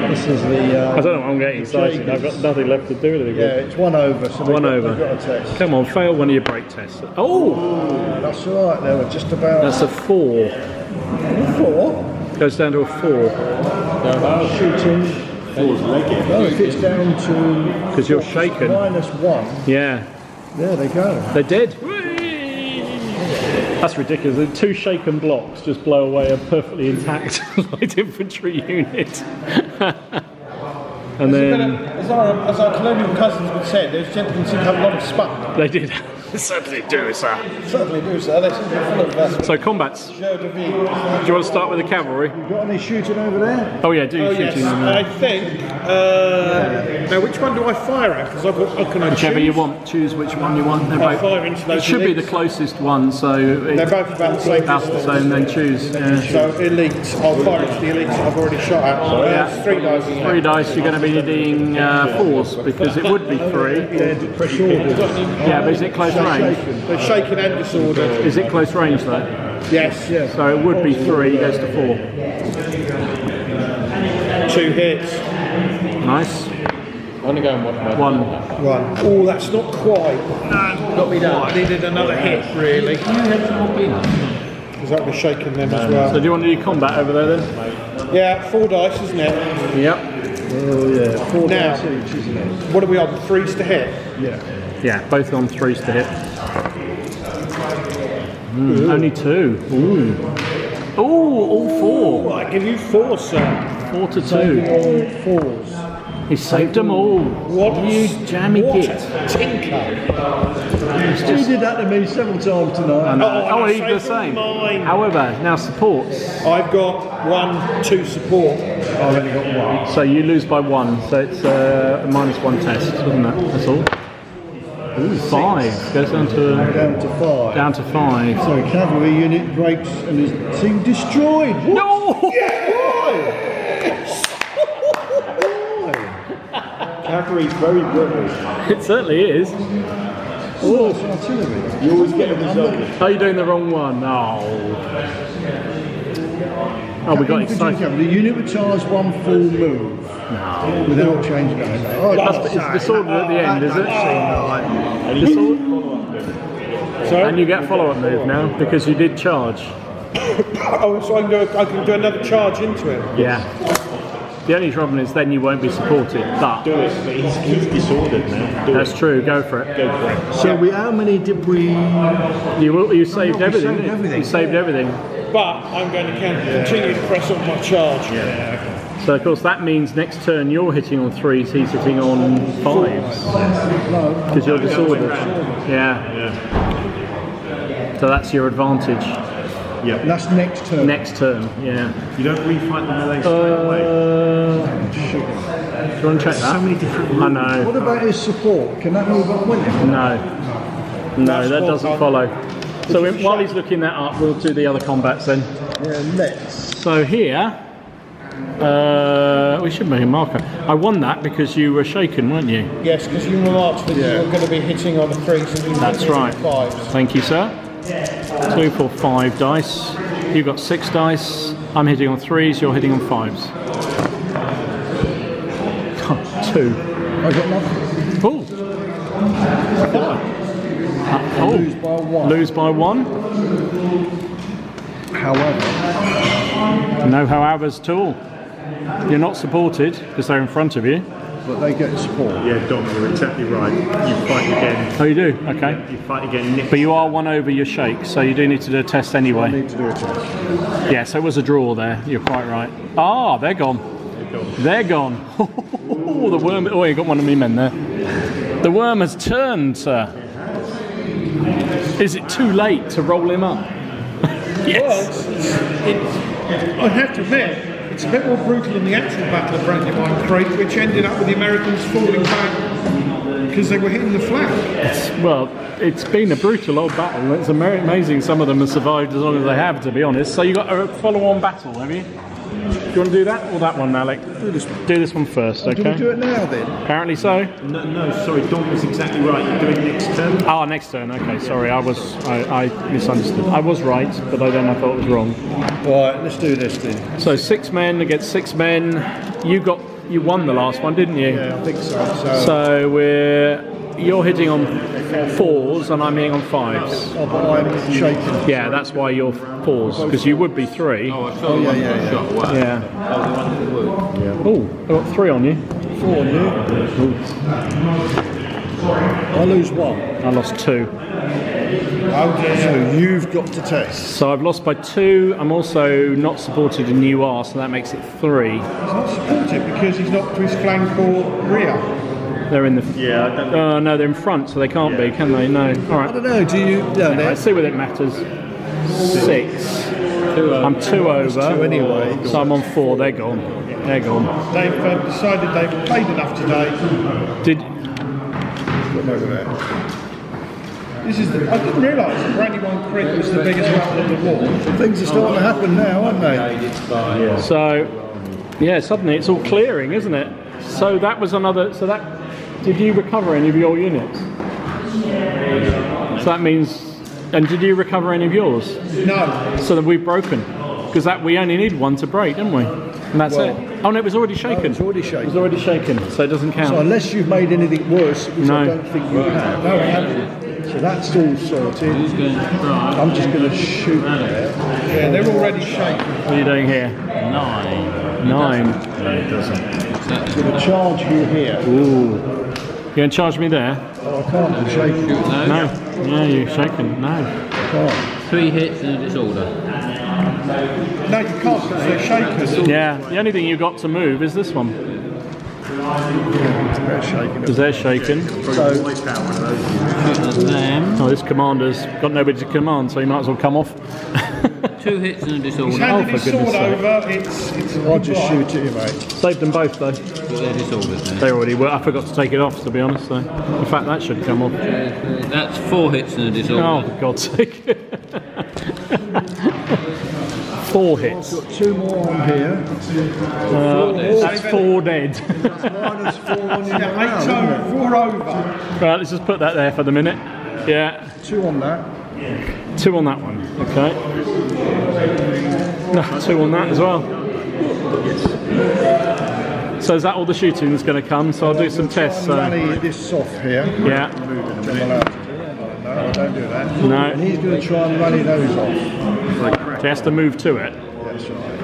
This is the. I don't know, I'm getting excited. I've got nothing left to do with it. Yeah, it's 1 over. So 1 over. They've got a test. Come on, fail one of your brake tests. Oh! That's all right. They were just about. That's a 4. 4. Goes down to a 4. Shooting. No, if it's down to. Because you're shaken. -1. Yeah. There they go. They're dead. That's ridiculous. The 2 shaken blocks just blow away a perfectly intact light infantry unit. And then, as our colonial cousins would say, those gentlemen seem to have a lot of spunk. they did. Certainly do, sir. Certainly do, sir. They seem to be full of that. So combats. Do you want to start with the cavalry? You got any shooting over there? Oh yeah, do shooting. I think. Now, which one do I fire at? Because can I Whichever choose? you want. Choose which one you want. They're I'll both, fire into it those should be the elites. closest one. So They're both about the same about the distance. same. Then choose. Yeah. So elites, I'll fire into the elites that I've already shot at. Yeah. 3 dice. isn't it? 3 dice. You're going to be needing 4s because it would be 3. Yeah, but is it close range? They're shaken and disordered. Is it close range though? Yes. So it would be 3. Goes to 4. 2 hits. Nice. I'm going to go and watch my 1. 1. Oh, that's not quite. Got me down. I needed another hit, really. Because that was shaking them as So well. do you want to do combat over there then? Yeah, 4 dice, isn't it? Yep. Oh yeah, 4 Now. dice each, isn't it? What are we on? 3s to hit? Yeah. Yeah, both on 3s to hit. Only 2. Ooh. Ooh, all 4. I give you 4, sir. 4 to 2. All 4s. He saved them all. What You jammy what git. a tinker. You did that to me several times tonight. Oh, I he's the saved same. mine. However, now supports. I've got 1, 2 support. I've only got 1. So you lose by 1. So it's a -1 test, isn't it? That's all. Ooh, 5. Goes down to Down to 5. down to 5. So cavalry unit breaks and is team destroyed. What? No! Cavalry's very brittle. It certainly is. Oh, it's artillery. You always get a result. Are you doing the wrong one? Oh. Oh, we got excited. The unit would charge 1 full move without changing it. Oh, It's disordered at the end, is it? And you get follow-up move now because you did charge. Oh, so I can do another charge into him. Yeah. The only problem is then you won't be supported. But Do it, but he's disordered now. Do that's it. true. Go for it. Go for it. So how many did we? You saved everything. saved everything. You saved everything. But I'm going to continue to press on my charge. So of course that means next turn you're hitting on 3s, he's hitting on 5s because you're disordered. Yeah. So that's your advantage. Yeah. That's next turn. Next turn. Yeah. You don't refight the melee straight away. Do you want to check that? So many different I know. What about his support? Can that move up with him? No. No, that doesn't follow. So while he's looking that up, we'll do the other combats then. Yeah, let's. So here, we should make a marker. I won that because you were shaken, weren't you? Yes, because you remarked that you were going to be hitting on the 3s and you were That's hitting right. on the 5s. Thank you, sir. 2, 4, 5 dice. You've got 6 dice. I'm hitting on 3s, you're hitting on 5s. 2. I got nothing. Oh. Lose by 1. Lose by 1. However, No howevers at all. You're not supported because they're in front of you. but they get support. Yeah, Dom, you're exactly right. You fight again. Oh, you do? Okay. You fight again. But you are 1 over your shake, so you do need to do a test I anyway. need to do a test. Yeah, so it was a draw there. You're quite right. Ah, they're gone. They're gone. Oh, the worm. Oh, you got one of me men there. The worm has turned, sir. Is it too late to roll him up? Yes. Well, I have to admit, it's a bit more brutal than the actual Battle of Brandywine, Craig, which ended up with the Americans falling back because they were hitting the flank. Well, it's been a brutal old battle. It's amazing some of them have survived as long as they have, to be honest. So you got a follow-on battle, have you? you want to do that or that one, Alec? Do this one. Do this one first, okay? Do we do it now then? Apparently so. No, sorry, Dawn was exactly right. You're doing next turn. Ah, next turn. Okay, sorry, I misunderstood. I was right, but then I thought it was wrong. Right, let's do this then. So 6 men against 6 men. You won the last one, didn't you? Yeah, I think so. So you're hitting on 4s and I'm hitting on 5s. Oh, but I'm shaking. Yeah, that's why you're 4s, because you would be 3. Oh, yeah. Shot away. Yeah. Oh, I've got 3 on you. 4 on you. I lose 1. I lost 2. So you've got to test. So I've lost by 2. I'm also not supported in UR, so that makes it 3. He's not supported because he's not to his flank or rear. They're in the... Yeah, I don't know. No, they're in front, so they can't be, can they? No. All right. I don't know, do you... No, Let's see whether it matters. 6. I'm 2 over. 2 anyway. So I'm on 4. They're gone. They're gone. They've decided they've played enough today. Did... Look over there. This is I didn't realise that Brandywine Creek was the biggest battle of the war. Things are starting to happen now, aren't they? So, yeah, suddenly it's all clearing, isn't it? So that was another... So that... Did you recover any of your units? So that means... And did you recover any of yours? No. So then we've broken. Because we only need 1 to break, didn't we? And that's it. Oh no, it was already shaken. No, it's already shaken. It was already shaken, so it doesn't count. So unless you've made anything worse, which No. I don't think you have. No, I haven't. So that's all sorted. I'm just going to shoot there. Yeah, they're already shaken. What are you doing here? 9. 9. No, it doesn't. I'm going to charge you here. Ooh. You're going to charge me there? Oh, I can't. I'm shaking. No. Yeah, you're shaking. No. I can't. 3 hits and a disorder. No, you can't because they're shaken. Yeah, the only thing you've got to move is this one. They're shaking. Because they're shaken. So, Them. Oh, this commander's got nobody to command, so he might as well come off. 2 hits and a He's disorder. handed for his sword goodness sake. over. It's I'll just shoot at you, mate. Saved them both, though. But they're disorders now. They already were. I forgot to take it off, to be honest. So, in fact, that should come off. That's 4 hits and a disorder. Oh, for God's sake. 4 hits. I've got 2 more on here. That's 4 dead. Minus 4 on you now, Yeah, 8 isn't it? over, 4 over. Right, let's just put that there for the minute. Yeah. 2 on that. 2 on that one. Okay. No, 2 on that as well. So is that all the shooting that's going to come? So I'll do some tests. So. Rally this off here. Yeah. I'm allowed to do it. No, I don't do that. No. And he's going to try and rally those off. So he has to move to it. That's right.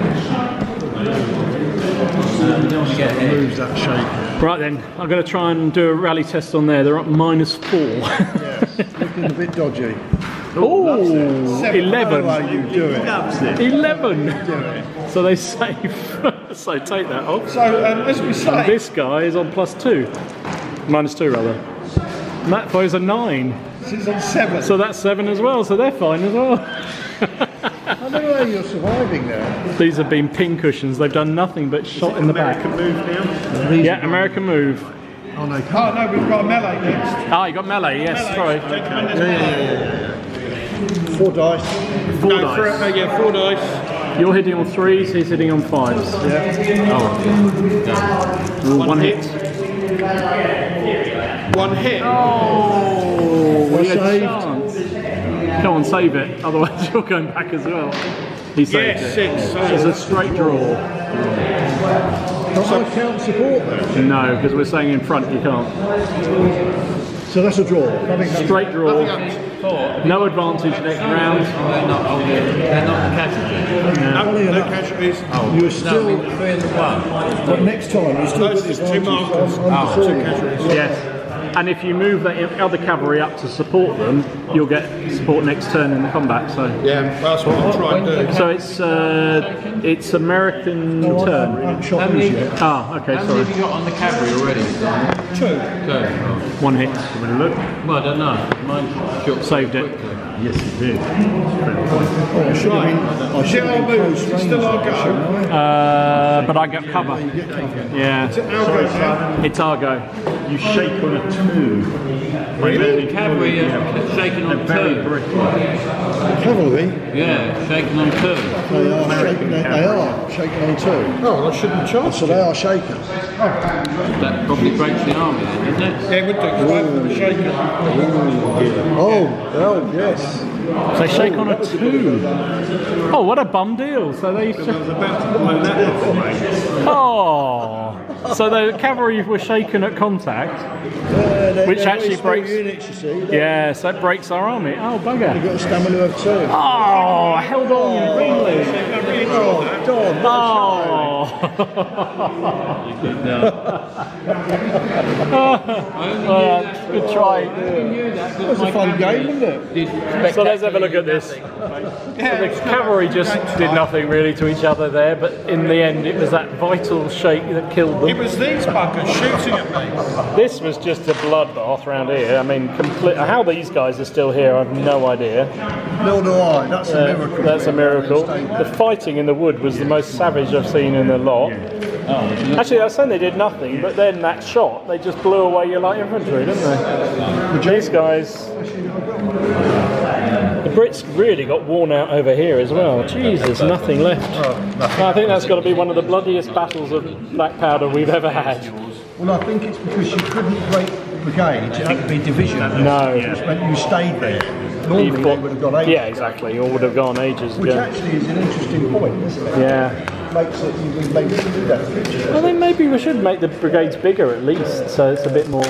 Moves that shape. Right then, I'm going to try and do a rally test on there. They're up -4. Yes, looking a bit dodgy. Oh, 11. How you do it? 11. So they save. So take that off. So, as we say, And this guy is on +2. -2 rather. And that guy's a 9. he's on 7. So that's 7 as well. So they're fine as well. I don't know how you're surviving there. These have been pin cushions. They've done nothing but shot in the back. American move now. Yeah, American move. Oh no, Oh no, we've got a melee next. Ah, you got melee. Yes, sorry. 4 dice. 4 Go dice. for it. Yeah, 4 dice. You're hitting on 3s. He's hitting on 5s. Yeah. Ooh, 1 hit. 1 hit. Oh, Well he had a saved. chance. Come on, save it. Otherwise, you're going back as well. He saved Yes, it. 6. It's a straight draw. Can't I count support then? No, because we're saying in front you can't. So that's a draw. Nothing Straight draw. No advantage next round. They're not the casualty. Funny No enough, casualties. you're still, 3 and 1. but next time you're still Those got are 2 markers. on the sword. Yes. And if you move the other cavalry up to support them, you'll get support next turn in the combat. So, Yeah, that's what I'll try and do. so it's American I turn. haven't shot these yet. Ah, okay, How many sorry. have you got on the cavalry already? 2. 2. 1 hit. Well, I don't know. Mine shot Saved it. Yes, you did. I should have been, I should Still have our been move, close range. still our go. But I got cover. Yeah. Our go now. It's our go. You shake on a 2. Really? Cavalry are shaking on 2. Cavalry? Yeah, shaking on 2. They are shaking on 2. Oh, I shouldn't charge. So they are shaken. That probably breaks the army then, doesn't it? Yeah, it would do. 'Cause both of them are shaking. Oh, yes. They shake on a 2. Oh, what a bum deal. So they. Oh. So the cavalry were shaken at contact, which actually breaks. Units, you see. Yeah, so it breaks our army. Oh, bugger. You've got a stamina of 2. Oh, held on, really. Good try. It was a fun game, wasn't it? So let's have a look at this. So the cavalry just did nothing really to each other there, but in the end it was that vital shake that killed them. It was these buggers shooting at me. This was just a bloodbath around here. I mean, how these guys are still here, I have no idea. Nor do I. That's a miracle. That's a miracle. The fighting in the wood was the most savage I've seen in the lot. Actually, I was saying they did nothing, but then that shot, they just blew away your light infantry, didn't they? These guys... The Brits really got worn out over here as well. Jesus, nothing left. I think that's got to be one of the bloodiest battles of black powder we've ever had. Well, I think it's because you couldn't break brigades, it had to be division. No. Which meant you stayed there. Normally they would have gone ages. Yeah, exactly, or would have gone ages Which ago. actually is an interesting point, isn't it? Yeah. Makes it, maybe do that. Well, then maybe we should make the brigades bigger at least, so it's a bit more